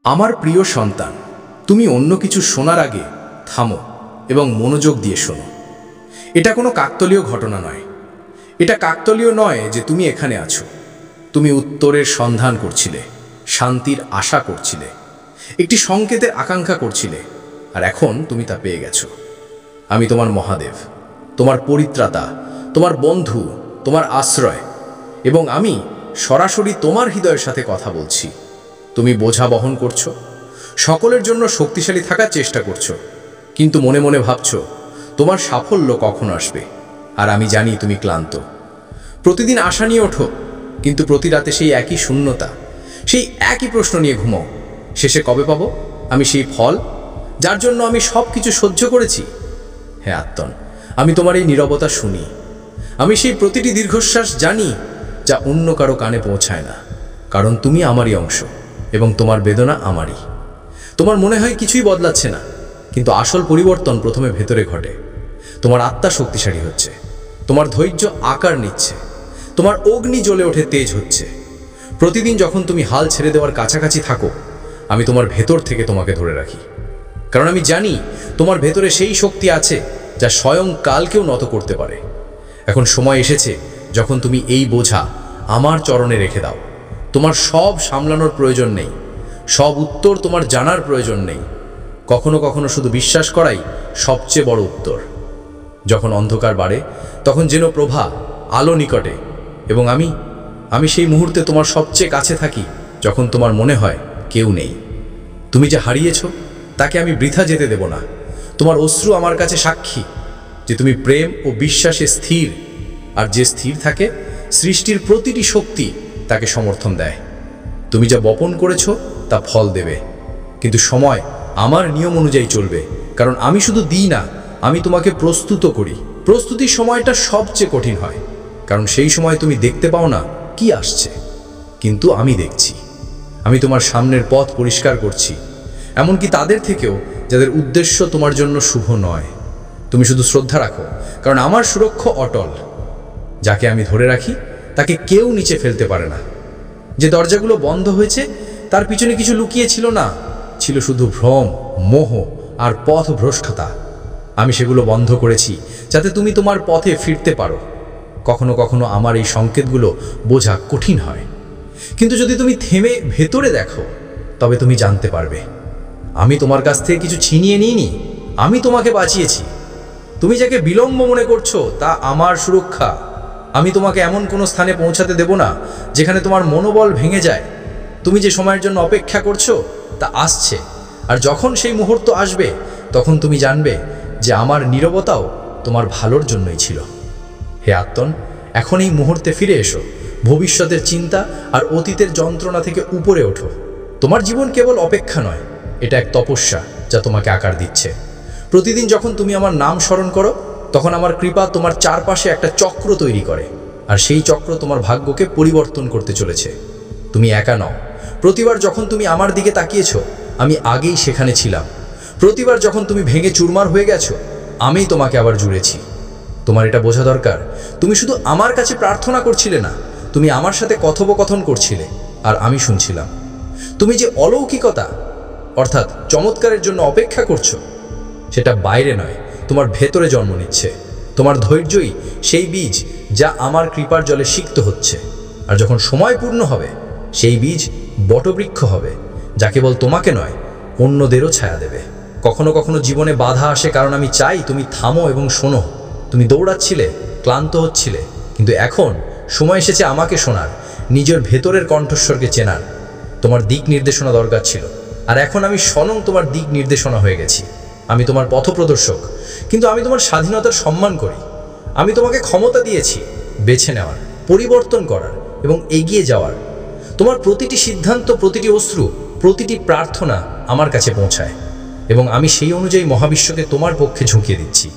আমার প্রিয় সন্তান, তুমি অন্য কিছু শোনার আগে থামো এবং মনোযোগ দিয়ে শোনো। এটা কোনো কাকতালীয় ঘটনা নয়। এটা কাকতালীয় নয় যে তুমি এখানে আছো। তুমি উত্তরের সন্ধান করছিলে, শান্তির আশা করছিলে, একটি সংকেতের আকাঙ্ক্ষা করছিলে, আর এখন তুমি তা পেয়ে গেছো। আমি তোমার মহাদেব, তোমার পরিত্রাতা, তোমার বন্ধু, তোমার আশ্রয়, এবং আমি সরাসরি তোমার হৃদয়ের সাথে কথা বলছি। তুমি বোঝা বহন করছো, সকলের জন্য শক্তিশালী থাকার চেষ্টা করছো, কিন্তু মনে মনে ভাবছো তোমার সাফল্য কখন আসবে। আর আমি জানি তুমি ক্লান্ত। প্রতিদিন আশা নিয়ে ওঠো, কিন্তু প্রতি রাতে সেই একই শূন্যতা, সেই একই প্রশ্ন নিয়ে ঘুমাও। শেষে কবে পাবো আমি সেই ফল যার জন্য আমি সব কিছু সহ্য করেছি? হ্যাঁ আত্মন, আমি তোমার এই নীরবতা শুনি। আমি সেই প্রতিটি দীর্ঘশ্বাস জানি যা অন্য কারো কানে পৌঁছায় না, কারণ তুমি আমারই অংশ এবং তোমার বেদনা আমারই। তোমার মনে হয় কিছুই বদলাচ্ছে না, কিন্তু আসল পরিবর্তন প্রথমে ভেতরে ঘটে। তোমার আত্মা শক্তিশালী হচ্ছে, তোমার ধৈর্য আকার নিচ্ছে, তোমার অগ্নি জ্বলে ওঠে, তেজ হচ্ছে। প্রতিদিন যখন তুমি হাল ছেড়ে দেওয়ার কাছাকাছি থাকো, আমি তোমার ভেতর থেকে তোমাকে ধরে রাখি, কারণ আমি জানি তোমার ভেতরে সেই শক্তি আছে যা স্বয়ং কালকেও নত করতে পারে। এখন সময় এসেছে যখন তুমি এই বোঝা আমার চরণে রেখে দাও। তোমার সব সামলানোর প্রয়োজন নেই, সব উত্তর তোমার জানার প্রয়োজন নেই। কখনো কখনো শুধু বিশ্বাস করাই সবচেয়ে বড় উত্তর। যখন অন্ধকার বাড়ে, তখন যেন প্রভা, আলো নিকটে, এবং আমি সেই মুহূর্তে তোমার সবচেয়ে কাছে থাকি, যখন তোমার মনে হয় কেউ নেই। তুমি যা হারিয়েছ তাকে আমি বৃথা যেতে দেব না। তোমার অশ্রু আমার কাছে সাক্ষী যে তুমি প্রেম ও বিশ্বাসে স্থির, আর যে স্থির থাকে সৃষ্টির প্রতিটি শক্তি তাকে সমর্থন দেয়। তুমি যা বপন করেছো তা ফল দেবে, কিন্তু সময় আমার নিয়ম অনুযায়ী চলবে, কারণ আমি শুধু দিই না, আমি তোমাকে প্রস্তুত করি। প্রস্তুতির সময়টা সবচেয়ে কঠিন হয়, কারণ সেই সময় তুমি দেখতে পাও না কি আসছে, কিন্তু আমি দেখছি। আমি তোমার সামনের পথ পরিষ্কার করছি, এমনকি তাদের থেকেও যাদের উদ্দেশ্য তোমার জন্য শুভ নয়। তুমি শুধু শ্রদ্ধা রাখো, কারণ আমার সুরক্ষা অটল। যাকে আমি ধরে রাখি তাকে কেউ নিচে ফেলতে পারে না। যে দরজাগুলো বন্ধ হয়েছে তার পিছনে কিছু লুকিয়ে ছিল না, ছিল শুধু ভ্রম, মোহ আর পথ ভ্রষ্টতা। আমি সেগুলো বন্ধ করেছি যাতে তুমি তোমার পথে ফিরতে পারো। কখনো কখনো আমার এই সংকেতগুলো বোঝা কঠিন হয়, কিন্তু যদি তুমি থেমে ভেতরে দেখো, তবে তুমি জানতে পারবে আমি তোমার কাছ থেকে কিছু ছিনিয়ে নিইনি, আমি তোমাকে বাঁচিয়েছি। তুমি যাকে বিলম্ব মনে করছো তা আমার সুরক্ষা। আমি তোমাকে এমন কোনো স্থানে পৌঁছাতে দেব না যেখানে তোমার মনোবল ভেঙে যায়। তুমি যে সময়ের জন্য অপেক্ষা করছো তা আসছে, আর যখন সেই মুহূর্ত আসবে, তখন তুমি জানবে যে আমার নীরবতাও তোমার ভালোর জন্যই ছিল। হে আত্মন, এখন এই মুহূর্তে ফিরে এসো। ভবিষ্যতের চিন্তা আর অতীতের যন্ত্রণা থেকে উপরে ওঠো। তোমার জীবন কেবল অপেক্ষা নয়, এটা এক তপস্যা যা তোমাকে আকার দিচ্ছে। প্রতিদিন যখন তুমি আমার নাম স্মরণ করো, তখন আমার কৃপা তোমার চারপাশে একটা চক্র তৈরি করে, আর সেই চক্র তোমার ভাগ্যকে পরিবর্তন করতে চলেছে। তুমি একা নও। প্রতিবার যখন তুমি আমার দিকে তাকিয়েছো, আমি আগেই সেখানে ছিলাম। প্রতিবার যখন তুমি ভেঙে চুরমার হয়ে গেছো, আমিই তোমাকে আবার জুড়েছি। তোমার এটা বোঝা দরকার, তুমি শুধু আমার কাছে প্রার্থনা করছিলে না, তুমি আমার সাথে কথোপকথন করছিলে, আর আমি শুনছিলাম। তুমি যে অলৌকিকতা অর্থাৎ চমৎকারের জন্য অপেক্ষা করছো, সেটা বাইরে নয়, তোমার ভেতরে জন্ম নিচ্ছে। তোমার ধৈর্যই সেই বীজ যা আমার কৃপার জলে সিক্ত হচ্ছে, আর যখন সময় পূর্ণ হবে, সেই বীজ বটবৃক্ষ হবে, যা কেবল তোমাকে নয়, অন্যদেরও ছায়া দেবে। কখনো কখনো জীবনে বাধা আসে, কারণ আমি চাই তুমি থামো এবং শোনো। তুমি দৌড়াচ্ছিলে, ক্লান্ত হচ্ছিলে, কিন্তু এখন সময় এসেছে আমাকে শোনার, নিজের ভেতরের কণ্ঠস্বরকে চেনার। তোমার দিক নির্দেশনা দরকার ছিল, আর এখন আমি স্বয়ং তোমার দিক নির্দেশনা হয়ে গেছি। আমি তোমার পথপ্রদর্শক, কিন্তু আমি তোমার স্বাধীনতার সম্মান করি। আমি তোমাকে ক্ষমতা দিয়েছি বেছে নেওয়ার, পরিবর্তন করার এবং এগিয়ে যাওয়ার। তোমার প্রতিটি সিদ্ধান্ত, প্রতিটি অশ্রু, প্রতিটি প্রার্থনা আমার কাছে পৌঁছায়, এবং আমি সেই অনুযায়ী মহাবিশ্বকে তোমার পক্ষে ঝুঁকিয়ে দিচ্ছি।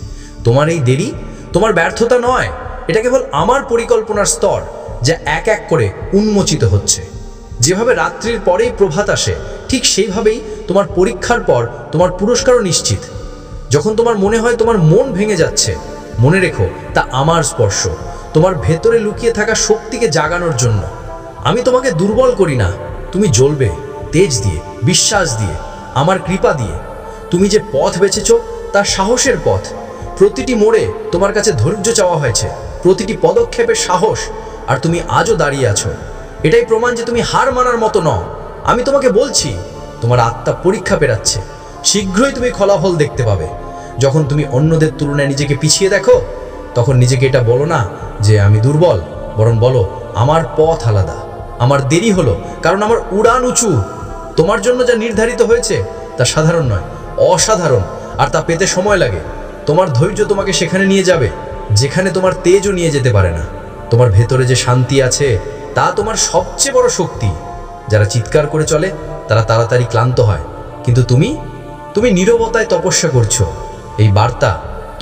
তোমার এই দেরি তোমার ব্যর্থতা নয়, এটা কেবল আমার পরিকল্পনার স্তর যা এক এক করে উন্মোচিত হচ্ছে। যেভাবে রাত্রির পরেই প্রভাত আসে, ঠিক সেইভাবেই তোমার পরীক্ষার পর তোমার পুরস্কারও নিশ্চিত। যখন তোমার মনে হয় তোমার মন ভেঙে যাচ্ছে, মনে রেখো তা আমার স্পর্শ, তোমার ভেতরে লুকিয়ে থাকা শক্তিকে জাগানোর জন্য। আমি তোমাকে দুর্বল করি না, তুমি জ্বলবে, তেজ দিয়ে, বিশ্বাস দিয়ে, আমার কৃপা দিয়ে। তুমি যে পথ বেছেছ তা সাহসের পথ। প্রতিটি মোড়ে তোমার কাছে ধৈর্য চাওয়া হয়েছে, প্রতিটি পদক্ষেপে সাহস, আর তুমি আজও দাঁড়িয়ে আছো। এটাই প্রমাণ যে তুমি হার মানার মতো নও। আমি তোমাকে বলছি, তোমার আত্মা পরীক্ষা পেরাচ্ছে। শীঘ্রই তুমি ফলাফল দেখতে পাবে। যখন তুমি অন্যদের তুলনায় নিজেকে পিছিয়ে দেখো, তখন নিজেকে এটা বলো না যে আমি দুর্বল, বরং বলো আমার পথ আলাদা, আমার দেরি হলো কারণ আমার উড়ান উঁচু। তোমার জন্য যা নির্ধারিত হয়েছে তা সাধারণ নয়, অসাধারণ, আর তা পেতে সময় লাগে। তোমার ধৈর্য তোমাকে সেখানে নিয়ে যাবে যেখানে তোমার তেজও নিয়ে যেতে পারে না। তোমার ভেতরে যে শান্তি আছে তা তোমার সবচেয়ে বড় শক্তি। যারা চিৎকার করে চলে তারা তাড়াতাড়ি ক্লান্ত হয়, কিন্তু তুমি নীরবতায় তপস্যা করছো। এই বার্তা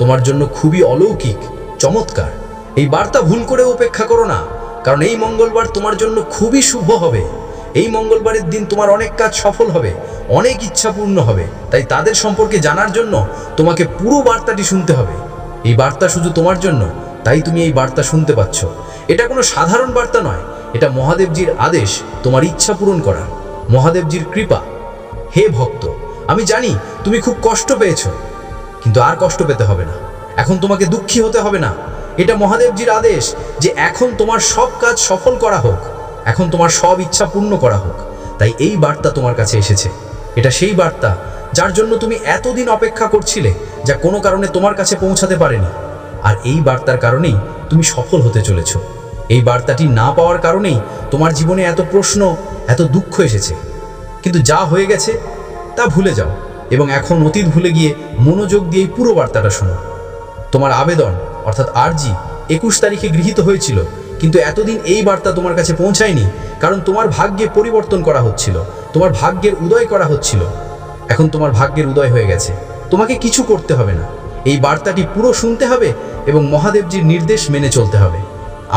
তোমার জন্য খুবই অলৌকিক, চমৎকার। এই বার্তা ভুল করে উপেক্ষা করো না, কারণ এই মঙ্গলবার তোমার জন্য খুবই শুভ হবে। এই মঙ্গলবারের দিন তোমার অনেক কাজ সফল হবে, অনেক ইচ্ছা পূর্ণ হবে। তাই তাদের সম্পর্কে জানার জন্য তোমাকে পুরো বার্তাটি শুনতে হবে। এই বার্তা শুধু তোমার জন্য, তাই তুমি এই বার্তা শুনতে পাচ্ছ। এটা কোনো সাধারণ বার্তা নয়, এটা মহাদেবজির আদেশ তোমার ইচ্ছা পূরণ করার, মহাদেবজির কৃপা। হে ভক্ত, আমি জানি তুমি খুব কষ্ট পেয়েছো, কিন্তু আর কষ্ট পেতে হবে না। এখন তোমাকে দুঃখী হতে হবে না। এটা মহাদেবজির আদেশ যে এখন তোমার সব কাজ সফল করা হোক, এখন তোমার সব ইচ্ছা পূর্ণ করা হোক। তাই এই বার্তা তোমার কাছে এসেছে। এটা সেই বার্তা যার জন্য তুমি এতদিন অপেক্ষা করছিলে, যা কোনো কারণে তোমার কাছে পৌঁছাতে পারেনি। আর এই বার্তার কারণেই তুমি সফল হতে চলেছ। এই বার্তাটি না পাওয়ার কারণেই তোমার জীবনে এত প্রশ্ন, এত দুঃখ এসেছে। কিন্তু যা হয়ে গেছে তা ভুলে যাও এবং এখন অতীত ভুলে গিয়ে মনোযোগ দিয়ে এই পুরো বার্তাটা শোনো। তোমার আবেদন অর্থাৎ আরজি 21 তারিখে গৃহীত হয়েছিল, কিন্তু এতদিন এই বার্তা তোমার কাছে পৌঁছায়নি কারণ তোমার ভাগ্যে পরিবর্তন করা হচ্ছিল, তোমার ভাগ্যের উদয় করা হচ্ছিল। এখন তোমার ভাগ্যের উদয় হয়ে গেছে, তোমাকে কিছু করতে হবে না। এই বার্তাটি পুরো শুনতে হবে এবং মহাদেবজির নির্দেশ মেনে চলতে হবে।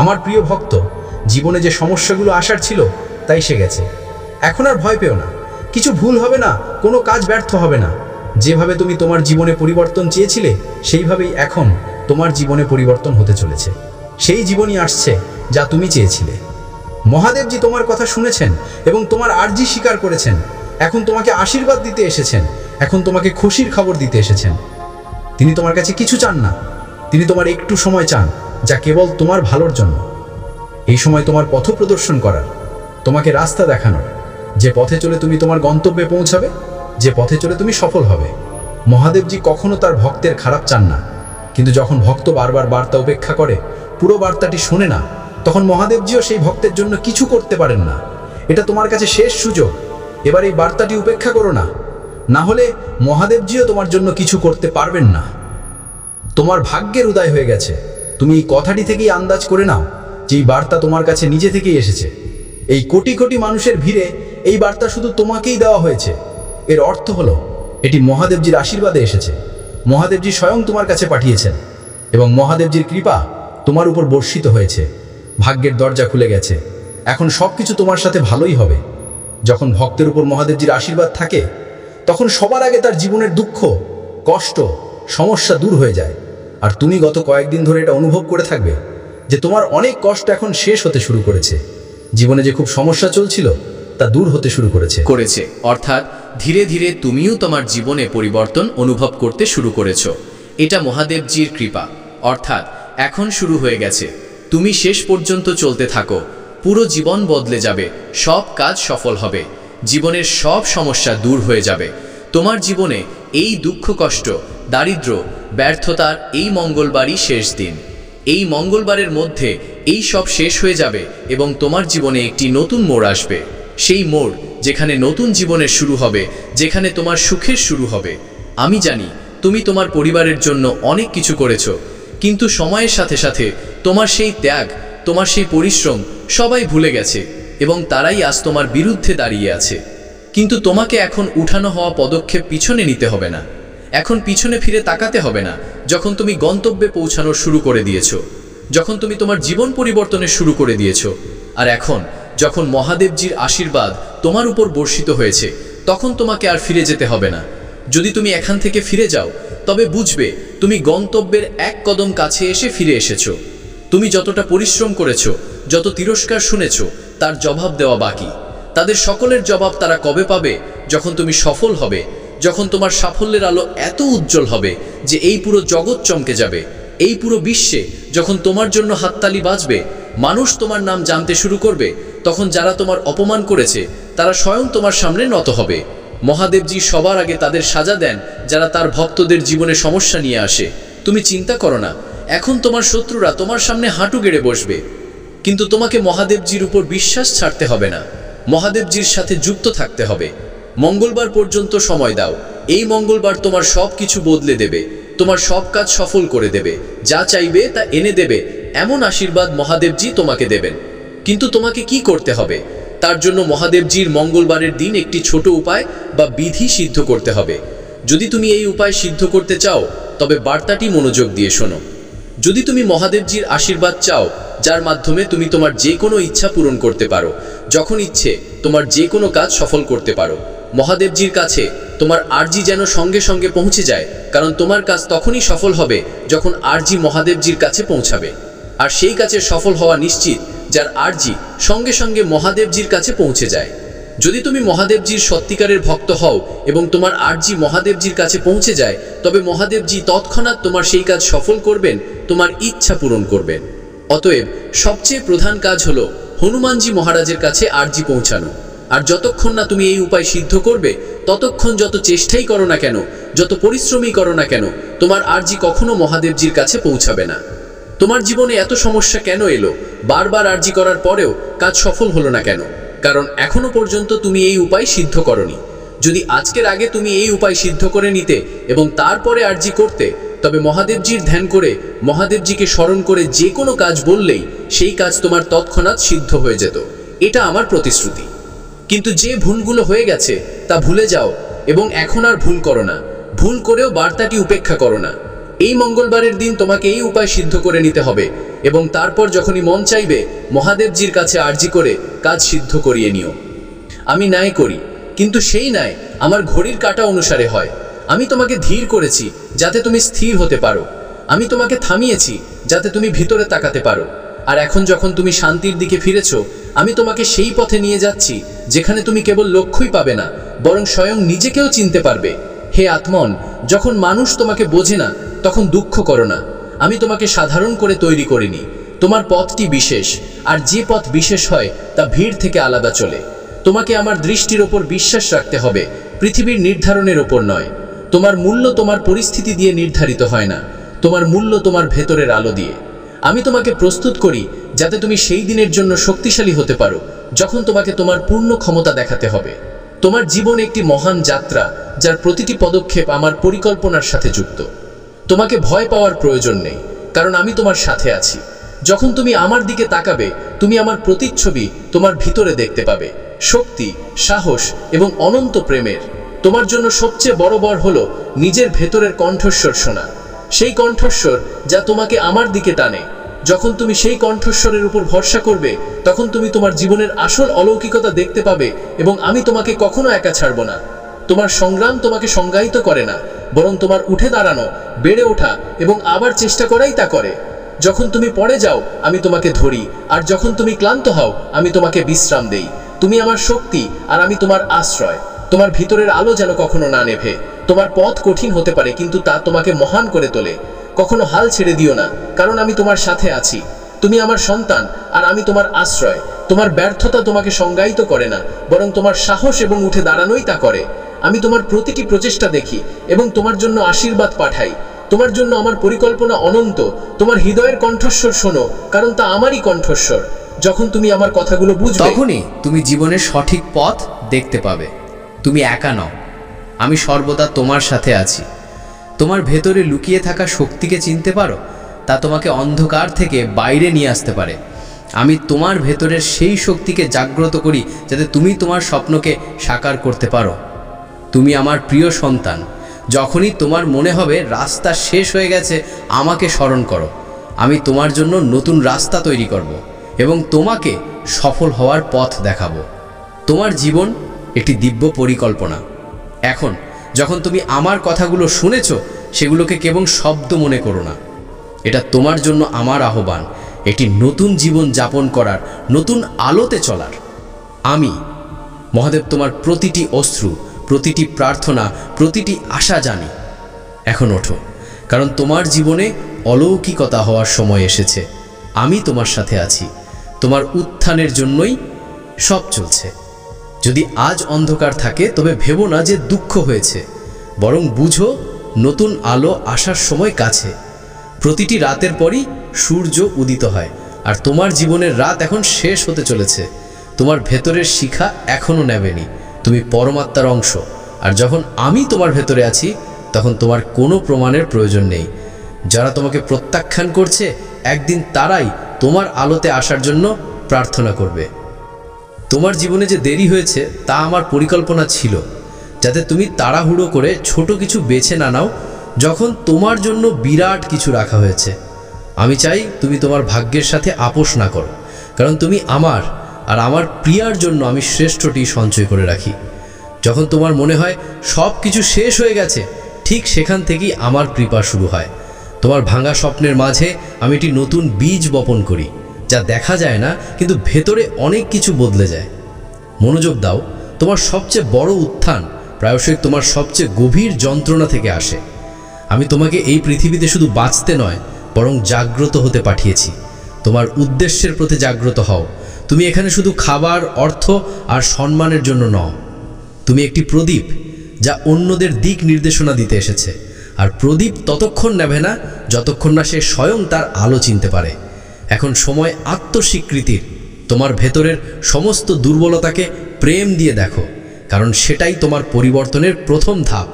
আমার প্রিয় ভক্ত, জীবনে যে সমস্যাগুলো আসার ছিল তাই এসে গেছে। এখন আর ভয় পেও না, কিছু ভুল হবে না, কোনো কাজ ব্যর্থ হবে না। যেভাবে তুমি তোমার জীবনে পরিবর্তন চেয়েছিলে সেইভাবেই এখন তোমার জীবনে পরিবর্তন হতে চলেছে। সেই জীবনই আসছে যা তুমি চেয়েছিলে। মহাদেবজি তোমার কথা শুনেছেন এবং তোমার আরজি স্বীকার করেছেন। এখন তোমাকে আশীর্বাদ দিতে এসেছেন, এখন তোমাকে খুশির খবর দিতে এসেছেন। তিনি তোমার কাছে কিছু চান না, তিনি তোমার একটু সময় চান, যা কেবল তোমার ভালোর জন্য। এই সময় তোমার পথ প্রদর্শন করার, তোমাকে রাস্তা দেখানোর, যে পথে চলে তুমি তোমার গন্তব্যে পৌঁছাবে, যে পথে চলে তুমি সফল হবে। মহাদেবজি কখনো তার ভক্তের খারাপ চান না, কিন্তু যখন ভক্ত বারবার বার্তা উপেক্ষা করে, পুরো বার্তাটি শোনে না, তখন মহাদেবজিও সেই ভক্তের জন্য কিছু করতে পারেন না। এটা তোমার কাছে শেষ সুযোগ। এবার এই বার্তাটি উপেক্ষা করো না, না হলে মহাদেবজিও তোমার জন্য কিছু করতে পারবেন না। তোমার ভাগ্যের উদয় হয়ে গেছে। তুমি এই কথাটি থেকেই আন্দাজ করে নাও যে এই বার্তা তোমার কাছে নিজে থেকেই এসেছে। এই কোটি কোটি মানুষের ভিড়ে এই বার্তা শুধু তোমাকেই দেওয়া হয়েছে। এর অর্থ হলো এটি মহাদেবজির আশীর্বাদে এসেছে। মহাদেবজি স্বয়ং তোমার কাছে পাঠিয়েছেন এবং মহাদেবজির কৃপা তোমার উপর বর্ষিত হয়েছে। ভাগ্যের দরজা খুলে গেছে। এখন সব কিছু তোমার সাথে ভালোই হবে। যখন ভক্তের উপর মহাদেবজির আশীর্বাদ থাকে, তখন সবার আগে তার জীবনের দুঃখ, কষ্ট, সমস্যা দূর হয়ে যায়। আর তুমি গত কয়েকদিন ধরে এটা অনুভব করে থাকবে যে তোমার অনেক কষ্ট এখন শেষ হতে শুরু করেছে। জীবনে যে খুব সমস্যা চলছিল তা দূর হতে শুরু করেছে। অর্থাৎ ধীরে ধীরে তুমিও তোমার জীবনে পরিবর্তন অনুভব করতে শুরু করেছো। এটা মহাদেবজির কৃপা। অর্থাৎ এখন শুরু হয়ে গেছে। তুমি শেষ পর্যন্ত চলতে থাকো, পুরো জীবন বদলে যাবে, সব কাজ সফল হবে, জীবনের সব সমস্যা দূর হয়ে যাবে। তোমার জীবনে এই দুঃখ, কষ্ট, দারিদ্র, ব্যর্থতার এই মঙ্গলবারই শেষ দিন। এই মঙ্গলবারের মধ্যে এই সব শেষ হয়ে যাবে এবং তোমার জীবনে একটি নতুন মোড় আসবে। সেই মোড় যেখানে নতুন জীবনের শুরু হবে, যেখানে তোমার সুখের শুরু হবে। আমি জানি তুমি তোমার পরিবারের জন্য অনেক কিছু করেছো, কিন্তু সময়ের সাথে সাথে তোমার সেই ত্যাগ, তোমার সেই পরিশ্রম সবাই ভুলে গেছে এবং তারাই আজ তোমার বিরুদ্ধে দাঁড়িয়ে আছে। কিন্তু তোমাকে এখন উঠানো হওয়া পদক্ষেপ পিছনে নিতে হবে না। এখন পিছনে ফিরে তাকাতে হবে না। যখন তুমি গন্তব্যে পৌঁছানোর শুরু করে দিয়েছো, যখন তুমি তোমার জীবন পরিবর্তনের শুরু করে দিয়েছো, আর এখন যখন মহাদেবজির আশীর্বাদ তোমার উপর বর্ষিত হয়েছে, তখন তোমাকে আর ফিরে যেতে হবে না। যদি তুমি এখান থেকে ফিরে যাও, তবে বুঝবে তুমি গন্তব্যের এক কদম কাছে এসে ফিরে এসেছো। তুমি যতটা পরিশ্রম করেছো, যত তিরস্কার শুনেছো, তার জবাব দেওয়া বাকি। তাদের সকলের জবাব তারা কবে পাবে? যখন তুমি সফল হবে, যখন তোমার সাফল্যের আলো এত উজ্জ্বল হবে যে এই পুরো জগৎ চমকে যাবে। এই পুরো বিশ্বে যখন তোমার জন্য হাততালি বাজবে, মানুষ তোমার নাম জানতে শুরু করবে, তখন যারা তোমার অপমান করেছে তারা স্বয়ং তোমার সামনে নত হবে। মহাদেবজি সবার আগে তাদের সাজা দেন যারা তার ভক্তদের জীবনে সমস্যা নিয়ে আসে। তুমি চিন্তা করো না, এখন তোমার শত্রুরা তোমার সামনে হাঁটু গেড়ে বসবে, কিন্তু তোমাকে মহাদেবজির উপর বিশ্বাস ছাড়তে হবে না। মহাদেবজির সাথে যুক্ত থাকতে হবে। মঙ্গলবার পর্যন্ত সময় দাও। এই মঙ্গলবার তোমার সব কিছু বদলে দেবে, তোমার সব কাজ সফল করে দেবে, যা চাইবে তা এনে দেবে। এমন আশীর্বাদ মহাদেবজি তোমাকে দেবেন। কিন্তু তোমাকে কি করতে হবে? তার জন্য মহাদেবজির মঙ্গলবারের দিন একটি ছোট উপায় বা বিধি সিদ্ধ করতে হবে। যদি তুমি এই উপায় সিদ্ধ করতে চাও তবে বার্তাটি মনোযোগ দিয়ে শোনো। যদি তুমি মহাদেবজির আশীর্বাদ চাও, যার মাধ্যমে তুমি তোমার যে কোনো ইচ্ছা পূরণ করতে পারো, যখন ইচ্ছে তোমার যে কোনো কাজ সফল করতে পারো, মহাদেবজির কাছে তোমার আরজি যেন সঙ্গে সঙ্গে পৌঁছে যায়, কারণ তোমার কাজ তখনই সফল হবে যখন আরজি মহাদেবজির কাছে পৌঁছাবে। আর সেই কাজে সফল হওয়া নিশ্চিত যার আরজি সঙ্গে সঙ্গে মহাদেবজির কাছে পৌঁছে যায়। যদি তুমি মহাদেবজির সত্যিকারের ভক্ত হও এবং তোমার আরজি মহাদেবজির কাছে পৌঁছে যায়, তবে মহাদেবজি তৎক্ষণাৎ তোমার সেই কাজ সফল করবেন, তোমার ইচ্ছা পূরণ করবেন। অতএব সবচেয়ে প্রধান কাজ হলো হনুমানজি মহারাজের কাছে আরজি পৌঁছানো। আর যতক্ষণ না তুমি এই উপায় সিদ্ধ করবে, ততক্ষণ যত চেষ্টাই করো না কেন, যত পরিশ্রমই করো না কেন, তোমার আরজি কখনো মহাদেবজির কাছে পৌঁছাবে না। তোমার জীবনে এত সমস্যা কেন এলো? বারবার আরজি করার পরেও কাজ সফল হলো না কেন? কারণ এখনো পর্যন্ত তুমি এই উপায় সিদ্ধ করনি। যদি আজকের আগে তুমি এই উপায় সিদ্ধ করে নিতে এবং তারপরে আরজি করতে, তবে মহাদেবজির ধ্যান করে, মহাদেবজিকে স্মরণ করে যে কোনো কাজ বললেই সেই কাজ তোমার তৎক্ষণাৎ সিদ্ধ হয়ে যেত। এটা আমার প্রতিশ্রুতি। কিন্তু যে ভুলগুলো হয়ে গেছে তা ভুলে যাও এবং এখন আর ভুল করো না। ভুল করেও বার্তাটি উপেক্ষা করো না। এই মঙ্গলবারের দিন তোমাকে এই উপায় সিদ্ধ করে নিতে হবে এবং তারপর যখনই মন চাইবে মহাদেবজির কাছে আরজি করে কাজ সিদ্ধ করিয়ে নিও। আমি ন্যায় করি, কিন্তু সেই ন্যায় আমার ঘড়ির কাঁটা অনুসারে হয়। আমি তোমাকে ধীর করেছি যাতে তুমি স্থির হতে পারো। আমি তোমাকে থামিয়েছি যাতে তুমি ভিতরে তাকাতে পারো। আর এখন যখন তুমি শান্তির দিকে ফিরেছো, আমি তোমাকে সেই পথে নিয়ে যাচ্ছি যেখানে তুমি কেবল লক্ষ্যই পাবে না, বরং স্বয়ং নিজেকেও চিনতে পারবে। হে আত্মন, যখন মানুষ তোমাকে বোঝে না তখন দুঃখ করো না। আমি তোমাকে সাধারণ করে তৈরি করিনি। তোমার পথটি বিশেষ, আর যে পথ বিশেষ হয় তা ভিড় থেকে আলাদা চলে। তোমাকে আমার দৃষ্টির ওপর বিশ্বাস রাখতে হবে, পৃথিবীর নির্ধারণের ওপর নয়। তোমার মূল্য তোমার পরিস্থিতি দিয়ে নির্ধারিত হয় না, তোমার মূল্য তোমার ভেতরের আলো দিয়ে। আমি তোমাকে প্রস্তুত করি যাতে তুমি সেই দিনের জন্য শক্তিশালী হতে পারো যখন তোমাকে তোমার পূর্ণ ক্ষমতা দেখাতে হবে। তোমার জীবন একটি মহান যাত্রা, যার প্রতিটি পদক্ষেপ আমার পরিকল্পনার সাথে যুক্ত। তোমাকে ভয় পাওয়ার প্রয়োজন নেই, কারণ আমি তোমার সাথে আছি। যখন তুমি আমার দিকে তাকাবে, তুমি আমার প্রতিচ্ছবি তোমার ভিতরে দেখতে পাবে, শক্তি, সাহস এবং অনন্ত প্রেমের। তোমার জন্য সবচেয়ে বড় বর হলো নিজের ভেতরের কণ্ঠস্বর শোনা, সেই কণ্ঠস্বর যা তোমাকে আমার দিকে টানে। যখন তুমি সেই কণ্ঠস্বরের উপর ভরসা করবে, তখন তুমি তোমার জীবনের আসল অলৌকিকতা দেখতে পাবে এবং আমি তোমাকে কখনো একা ছাড়ব না। তোমার সংগ্রাম তোমাকে সংজ্ঞায়িত করে না, বরং তোমার উঠে দাঁড়ানো, বেড়ে ওঠা এবং আবার চেষ্টা করাই তা করে। যখন তুমি পড়ে যাও, আমি তোমাকে ধরি, আর যখন তুমি ক্লান্ত হও, আমি তোমাকে বিশ্রাম দেই। তুমি আমার শক্তি আর আমি তোমার আশ্রয়। তোমার ভিতরের আলো যেন কখনো না নেভে। তোমার পথ কঠিন হতে পারে, কিন্তু তা তোমাকে মহান করে তোলে। কখনো হাল ছেড়ে দিও না, কারণ আমি তোমার সাথে আছি। তুমি আমার সন্তান আর আমি তোমার আশ্রয়। তোমার ব্যর্থতা তোমাকে সংজ্ঞায়িত করে না, বরং তোমার সাহস এবং উঠে দাঁড়ানোই তা করে। আমি তোমার প্রতিটি প্রচেষ্টা দেখি এবং তোমার জন্য আশীর্বাদ পাঠাই। তোমার জন্য আমার পরিকল্পনা অনন্ত। তোমার হৃদয়ের কণ্ঠস্বর শোনো, কারণ তা আমারই কণ্ঠস্বর। যখন তুমি আমার কথাগুলো বুঝবে, তখনই তুমি জীবনের সঠিক পথ দেখতে পাবে। তুমি একা নও, আমি সর্বদা তোমার সাথে আছি। তোমার ভেতরে লুকিয়ে থাকা শক্তিকে চিনতে পারো, তা তোমাকে অন্ধকার থেকে বাইরে নিয়ে আসতে পারে। আমি তোমার ভেতরের সেই শক্তিকে জাগ্রত করি যাতে তুমি তোমার স্বপ্নকে সাকার করতে পারো। তুমি আমার প্রিয় সন্তান। যখনই তোমার মনে হবে রাস্তা শেষ হয়ে গেছে, আমাকে স্মরণ করো। আমি তোমার জন্য নতুন রাস্তা তৈরি করব এবং তোমাকে সফল হওয়ার পথ দেখাবো। তোমার জীবন একটি দিব্য পরিকল্পনা। এখন যখন তুমি আমার কথাগুলো শুনেছো, সেগুলোকে কেবল শব্দ মনে করো না। এটা তোমার জন্য আমার আহ্বান, একটি নতুন জীবন যাপন করার, নতুন আলোতে চলার। আমি মহাদেব তোমার প্রতিটি অশ্রু, প্রতিটি প্রার্থনা, প্রতিটি আশা জানি। এখন ওঠো, কারণ তোমার জীবনে অলৌকিকতা হওয়ার সময় এসেছে। আমি তোমার সাথে আছি। তোমার উত্থানের জন্যই সব চলছে। যদি আজ অন্ধকার থাকে তবে ভেবো না যে দুঃখ হয়েছে, বরং বুঝো নতুন আলো আসার সময় কাছে। প্রতিটি রাতের পরই সূর্য উদিত হয়, আর তোমার জীবনের রাত এখন শেষ হতে চলেছে। তোমার ভেতরের শিখা এখনও নেবেনি। তুমি পরমাত্মার অংশ, আর যখন আমি তোমার ভেতরে আছি তখন তোমার কোনো প্রমাণের প্রয়োজন নেই। যারা তোমাকে প্রত্যাখ্যান করছে একদিন তারাই তোমার আলোতে আসার জন্য প্রার্থনা করবে। তোমার জীবনে যে দেরি হয়েছে তা আমার পরিকল্পনা ছিল, যাতে তুমি তাড়াহুড়ো করে ছোট কিছু বেছে না নাও যখন তোমার জন্য বিরাট কিছু রাখা হয়েছে। আমি চাই তুমি তোমার ভাগ্যের সাথে আপোষ না করো, কারণ তুমি আমার, আর আমার প্রিয়ার জন্য আমি শ্রেষ্ঠটি সঞ্চয় করে রাখি। যখন তোমার মনে হয় সব কিছু শেষ হয়ে গেছে, ঠিক সেখান থেকেই আমার কৃপা শুরু হয়। তোমার ভাঙা স্বপ্নের মাঝে আমি একটি নতুন বীজ বপন করি, যা দেখা যায় না কিন্তু ভেতরে অনেক কিছু বদলে যায়। মনোযোগ দাও, তোমার সবচেয়ে বড় উত্থান প্রায়শই তোমার সবচেয়ে গভীর যন্ত্রণা থেকে আসে। আমি তোমাকে এই পৃথিবীতে শুধু বাঁচতে নয়, বরং জাগ্রত হতে পাঠিয়েছি। তোমার উদ্দেশ্যের প্রতি জাগ্রত হও। তুমি এখানে শুধু খাবার, অর্থ আর সম্মানের জন্য নও। তুমি একটি প্রদীপ, যা অন্যদের দিক নির্দেশনা দিতে এসেছে। আর প্রদীপ ততক্ষণ নেবে না যতক্ষণ না সে স্বয়ং তার আলো চিনতে পারে। এখন সময় আত্মস্বীকৃতির। তোমার ভেতরের সমস্ত দুর্বলতাকে প্রেম দিয়ে দেখো, কারণ সেটাই তোমার পরিবর্তনের প্রথম ধাপ।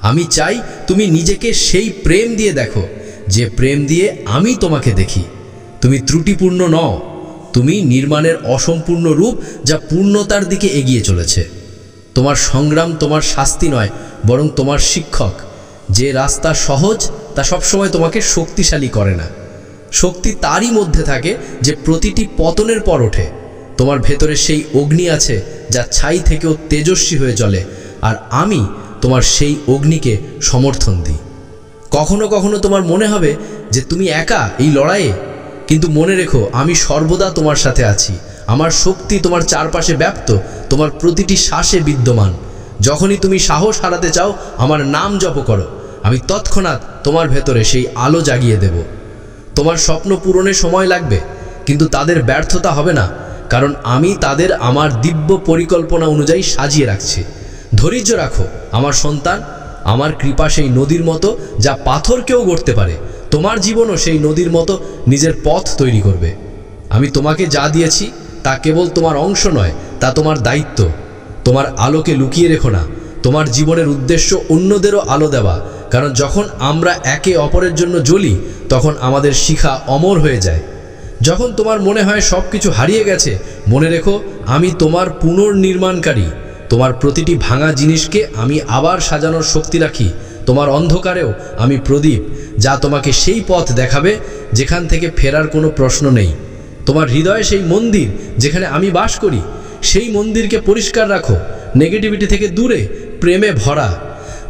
আমি চাই তুমি নিজেকে সেই প্রেম দিয়ে দেখো, যে প্রেম দিয়ে আমি তোমাকে দেখি। তুমি ত্রুটিপূর্ণ নও, তুমি নির্মাণের অসম্পূর্ণ রূপ, যা পূর্ণতার দিকে এগিয়ে চলেছে। তোমার সংগ্রাম তোমার শাস্তি নয়, বরং তোমার শিক্ষক। যে রাস্তা সহজ তা সবসময় তোমাকে শক্তিশালী করে না। শক্তি তারই মধ্যে থাকে যে প্রতিটি পতনের পর ওঠে। তোমার ভেতরে সেই অগ্নি আছে যা ছাই থেকেও তেজস্বী হয়ে জ্বলে, আর আমি তোমার সেই অগ্নিকে সমর্থন দিই। কখনো কখনো তোমার মনে হবে যে তুমি একা এই লড়াইয়ে, কিন্তু মনে রেখো আমি সর্বদা তোমার সাথে আছি। আমার শক্তি তোমার চারপাশে ব্যাপ্ত, তোমার প্রতিটি শ্বাসে বিদ্যমান। যখনই তুমি সাহস হারাতে চাও, আমার নাম জপ করো, আমি তৎক্ষণাৎ তোমার ভেতরে সেই আলো জাগিয়ে দেব। তোমার স্বপ্ন পূরণে সময় লাগবে, কিন্তু তাদের ব্যর্থতা হবে না, কারণ আমি তাদের আমার দিব্য পরিকল্পনা অনুযায়ী সাজিয়ে রাখছি। ধৈর্য রাখো আমার সন্তান। আমার কৃপা সেই নদীর মতো, যা পাথরকেও গড়তে পারে। তোমার জীবনও সেই নদীর মতো নিজের পথ তৈরি করবে। আমি তোমাকে যা দিয়েছি তা কেবল তোমার অংশ নয়, তা তোমার দায়িত্ব। তোমার আলোকে লুকিয়ে রেখো না। তোমার জীবনের উদ্দেশ্য অন্যদেরও আলো দেওয়া, কারণ যখন আমরা একে অপরের জন্য জ্বলি, তখন আমাদের শিখা অমর হয়ে যায়। যখন তোমার মনে হয় সব কিছু হারিয়ে গেছে, মনে রেখো আমি তোমার পুনর্নির্মাণকারী। তোমার প্রতিটি ভাঙা জিনিসকে আমি আবার সাজানোর শক্তি রাখি। তোমার অন্ধকারেও আমি প্রদীপ, যা তোমাকে সেই পথ দেখাবে যেখান থেকে ফেরার কোনো প্রশ্ন নেই। তোমার হৃদয়ে সেই মন্দির যেখানে আমি বাস করি, সেই মন্দিরকে পরিষ্কার রাখো, নেগেটিভিটি থেকে দূরে, প্রেমে ভরা।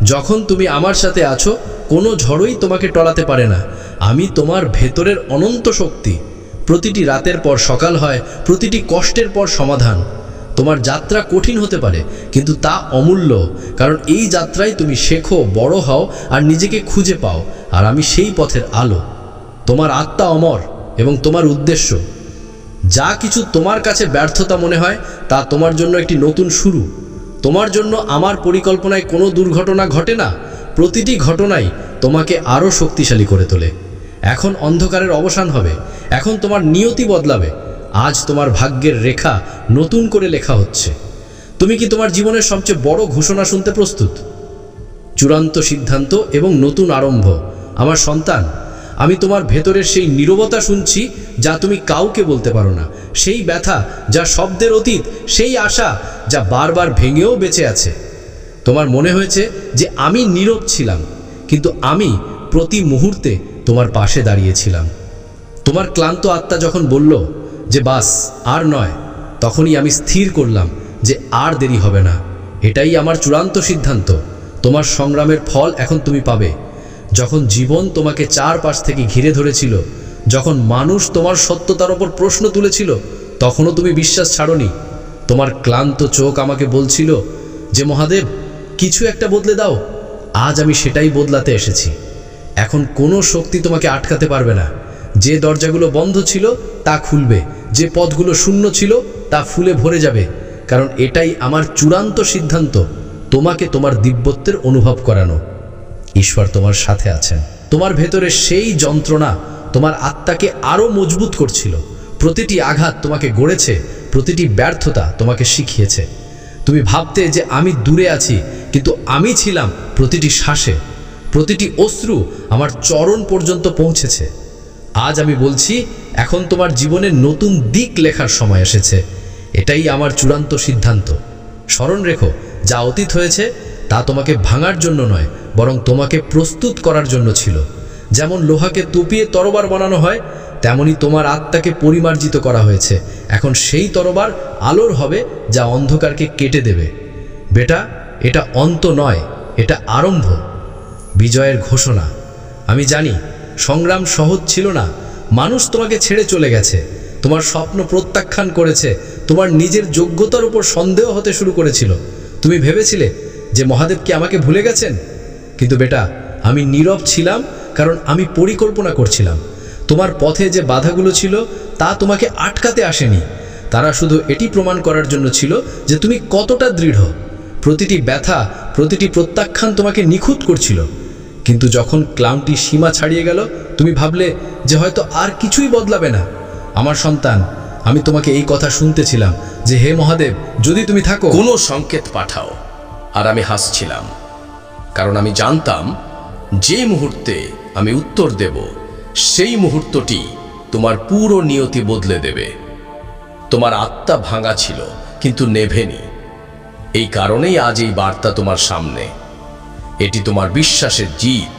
যখন তুমি আমার সাথে আছো, কোনো ঝড়ই তোমাকে টলাতে পারে না। আমি তোমার ভেতরের অনন্ত শক্তি। প্রতিটি রাতের পর সকাল হয়, প্রতিটি কষ্টের পর সমাধান। তোমার যাত্রা কঠিন হতে পারে, কিন্তু তা অমূল্য, কারণ এই যাত্রায় তুমি শেখো, বড় হও আর নিজেকে খুঁজে পাও। আর আমি সেই পথের আলো। তোমার আত্মা অমর এবং তোমার উদ্দেশ্য। যা কিছু তোমার কাছে ব্যর্থতা মনে হয়, তা তোমার জন্য একটি নতুন শুরু। তোমার জন্য আমার পরিকল্পনায় কোনো দুর্ঘটনা ঘটে না। প্রতিটি ঘটনাই তোমাকে আরও শক্তিশালী করে তোলে। এখন অন্ধকারের অবসান হবে, এখন তোমার নিয়তি বদলাবে। আজ তোমার ভাগ্যের রেখা নতুন করে লেখা হচ্ছে। তুমি কি তোমার জীবনের সবচেয়ে বড় ঘোষণা শুনতে প্রস্তুত? চূড়ান্ত সিদ্ধান্ত এবং নতুন আরম্ভ। আমার সন্তান, আমি তোমার ভেতরের সেই নীরবতা শুনছি যা তুমি কাউকে বলতে পারো না, সেই ব্যথা যা শব্দের অতীত, সেই আশা যা বারবার ভেঙেও বেঁচে আছে। তোমার মনে হয়েছে যে আমি নীরব ছিলাম, কিন্তু আমি প্রতি মুহূর্তে তোমার পাশে দাঁড়িয়েছিলাম। তোমার ক্লান্ত আত্মা যখন বলল যে বাস আর নয়, তখনই আমি স্থির করলাম যে আর দেরি হবে না। এটাই আমার চূড়ান্ত সিদ্ধান্ত। তোমার সংগ্রামের ফল এখন তুমি পাবে। যখন জীবন তোমাকে চারপাশ থেকে ঘিরে ধরেছিল, যখন মানুষ তোমার সত্যতার ওপর প্রশ্ন তুলেছিল, তখনও তুমি বিশ্বাস ছাড়োনি। তোমার ক্লান্ত চোখ আমাকে বলছিল যে মহাদেব কিছু একটা বদলে দাও। আজ আমি সেটাই বদলাতে এসেছি। এখন কোনো শক্তি তোমাকে আটকাতে পারবে না। যে দরজাগুলো বন্ধ ছিল তা খুলবে, যে পথগুলো শূন্য ছিল তা ফুলে ভরে যাবে। কারণ এটাই আমার চূড়ান্ত সিদ্ধান্ত, তোমাকে তোমার দিব্যত্বের অনুভব করানো। ঈশ্বর তোমার সাথে আছেন। তোমার ভেতরে সেই যন্ত্রণা তোমার আত্মাকে আরও মজবুত করছিল। প্রতিটি আঘাত তোমাকে গড়েছে, প্রতিটি ব্যর্থতা তোমাকে শিখিয়েছে। তুমি ভাবতে যে আমি দূরে আছি, কিন্তু আমি ছিলাম প্রতিটি শ্বাসে। প্রতিটি অশ্রু আমার চরণ পর্যন্ত পৌঁছেছে। আজ আমি বলছি, এখন তোমার জীবনের নতুন দিক লেখার সময় এসেছে। এটাই আমার চূড়ান্ত সিদ্ধান্ত। স্মরণ রেখো, যা অতীত হয়েছে তা তোমাকে ভাঙার জন্য নয়, বরং তোমাকে প্রস্তুত করার জন্য ছিল। যেমন লোহাকে তুপিয়ে তরবার বানানো হয়, তেমনি তোমার আত্মাকে পরিমার্জিত করা হয়েছে। এখন সেই তরবার আলোর হবে, যা অন্ধকারকে কেটে দেবে। বেটা, এটা অন্ত নয়, এটা আরম্ভ। বিজয়ের ঘোষণা। আমি জানি সংগ্রাম সহজ ছিল না। মানুষ তোমাকে ছেড়ে চলে গেছে, তোমার স্বপ্ন প্রত্যাখ্যান করেছে, তোমার নিজের যোগ্যতার উপর সন্দেহ হতে শুরু করেছিল। তুমি ভেবেছিলে যে মহাদেব কি আমাকে ভুলে গেছেন? কিন্তু বেটা, আমি নীরব ছিলাম, কারণ আমি পরিকল্পনা করছিলাম। তোমার পথে যে বাধাগুলো ছিল তা তোমাকে আটকাতে আসেনি, তারা শুধু এটি প্রমাণ করার জন্য ছিল যে তুমি কতটা দৃঢ়। প্রতিটি ব্যথা, প্রতিটি প্রত্যাখ্যান তোমাকে নিখুঁত করছিল। কিন্তু যখন ক্লান্তি সীমা ছাড়িয়ে গেল, তুমি ভাবলে যে হয়তো আর কিছুই বদলাবে না। আমার সন্তান, আমি তোমাকে এই কথা শুনতেছিলাম যে হে মহাদেব, যদি তুমি থাকো, কোনো সংকেত পাঠাও। আর আমি হাসছিলাম, কারণ আমি জানতাম যে মুহূর্তে আমি উত্তর দেব, সেই মুহূর্তটি তোমার পুরো নিয়তি বদলে দেবে। তোমার আত্মা ভাঙা ছিল, কিন্তু নেভেনি। এই কারণেই আজ এই বার্তা তোমার সামনে। এটি তোমার বিশ্বাসের জিত।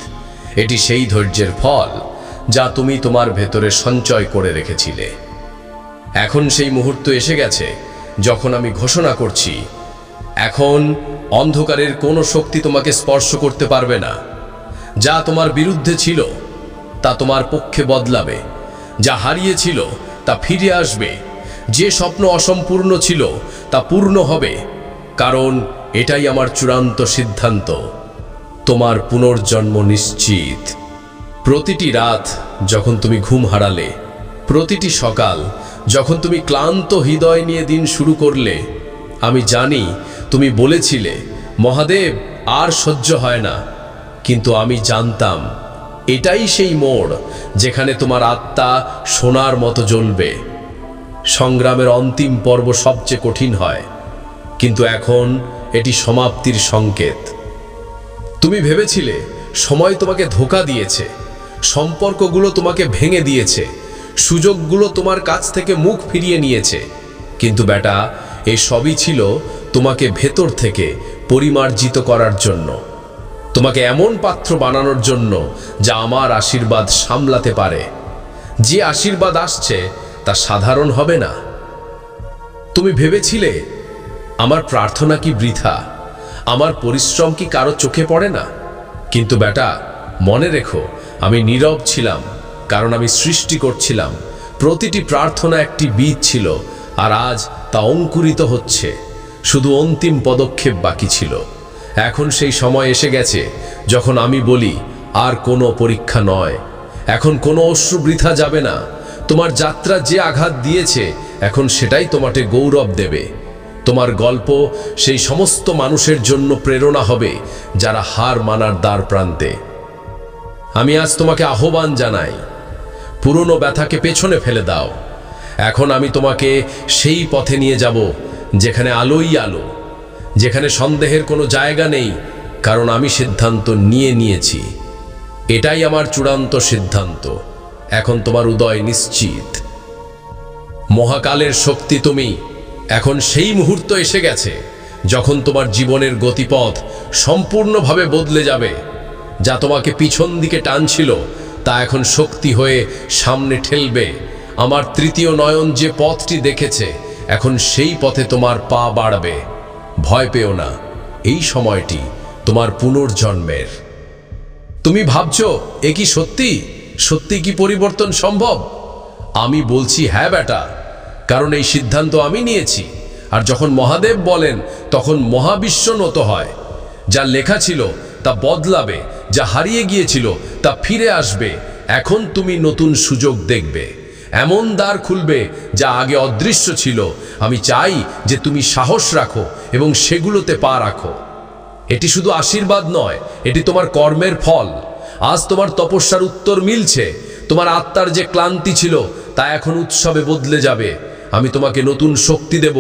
এটি সেই ধৈর্যের ফল যা তুমি তোমার ভেতরে সঞ্চয় করে রেখেছিলে। এখন সেই মুহূর্ত এসে গেছে যখন আমি ঘোষণা করছি, এখন অন্ধকারের কোনো শক্তি তোমাকে স্পর্শ করতে পারবে না। যা তোমার বিরুদ্ধে ছিল তা তোমার পক্ষে বদলাবে। যা হারিয়েছিল তা ফিরে আসবে। যে স্বপ্ন অসম্পূর্ণ ছিল তা পূর্ণ হবে। কারণ এটাই আমার চূড়ান্ত সিদ্ধান্ত। তোমার পুনর্জন্ম নিশ্চিত। প্রতিটি রাত যখন তুমি ঘুম হারালে, প্রতিটি সকাল যখন তুমি ক্লান্ত হৃদয় নিয়ে দিন শুরু করলে, আমি জানি তুমি বলেছিলে মহাদেব আর সহ্য হয় না। কিন্তু আমি জানতাম এটাই সেই মোড় যেখানে তোমার আত্মা সোনার মতো জ্বলবে। সংগ্রামের অন্তিম পর্ব সবচেয়ে কঠিন হয়, কিন্তু এখন এটি সমাপ্তির সংকেত। তুমি ভেবেছিলে সময় তোমাকে ধোঁকা দিয়েছে, সম্পর্কগুলো তোমাকে ভেঙে দিয়েছে, সুযোগগুলো তোমার কাছ থেকে মুখ ফিরিয়ে নিয়েছে। কিন্তু বেটা, এই সবই ছিল তোমাকে ভেতর থেকে পরিমার্জিত করার জন্য, তোমাকে এমন পাত্র বানানোর জন্য যা আমার আশীর্বাদ সামলাতে পারে। যে আশীর্বাদ আসছে তা সাধারণ হবে না। তুমি ভেবেছিলে আমার প্রার্থনা কি বৃথা, আমার পরিশ্রম কি কারো চোখে পড়ে না? কিন্তু বেটা, মনে রেখো, আমি নীরব ছিলাম, কারণ আমি সৃষ্টি করছিলাম। প্রতিটি প্রার্থনা একটি বীজ ছিল, আর আজ তা অঙ্কুরিত হচ্ছে। শুধু অন্তিম পদক্ষেপ বাকি ছিল। এখন সেই সময় এসে গেছে যখন আমি বলি, আর কোনো পরীক্ষা নয়, এখন কোনো অশ্রু বৃথা যাবে না। তোমার যাত্রা যে আঘাত দিয়েছে, এখন সেটাই তোমাকে গৌরব দেবে। তোমার গল্প সেই সমস্ত মানুষের জন্য প্রেরণা হবে যারা হার মানার দ্বার প্রান্তে। আমি আজ তোমাকে আহ্বান জানাই, পুরনো ব্যথাকে পেছনে ফেলে দাও। এখন আমি তোমাকে সেই পথে নিয়ে যাব যেখানে আলোই আলো, যেখানে সন্দেহের কোনো জায়গা নেই, কারণ আমি সিদ্ধান্ত নিয়েছি। এটাই আমার চূড়ান্ত সিদ্ধান্ত। এখন তোমার উদয় নিশ্চিত। মহাকালের শক্তি তুমি। এখন সেই মুহূর্ত এসে গেছে যখন তোমার জীবনের গতিপথ সম্পূর্ণভাবে বদলে যাবে। যা তোমাকে পিছন দিকে টানছিল তা এখন শক্তি হয়ে সামনে ঠেলবে। আমার তৃতীয় নয়ন যে পথটি দেখেছে, এখন সেই পথে তোমার পা বাড়বে। ভয় পেও না, এই সময়টি তোমার পুনর্জন্মের। তুমি ভাবছো এ কি সত্যি? সত্যি কি পরিবর্তন সম্ভব? আমি বলছি হ্যাঁ বেটা, কারণ এই সিদ্ধান্ত আমি নিয়েছি। আর যখন মহাদেব বলেন তখন মহাবিশ্ব নত হয়। যা লেখা ছিল তা বদলাবে, যা হারিয়ে গিয়েছিল তা ফিরে আসবে। এখন তুমি নতুন সুযোগ দেখবে, এমন দ্বার খুলবে যা আগে অদৃশ্য ছিল। আমি চাই যে তুমি সাহস রাখো এবং সেগুলোতে পা রাখো। এটি শুধু আশীর্বাদ নয়, এটি তোমার কর্মের ফল। আজ তোমার তপস্যার উত্তর মিলছে। তোমার আত্মার যে ক্লান্তি ছিল তা এখন উৎসবে বদলে যাবে। আমি তোমাকে নতুন শক্তি দেব।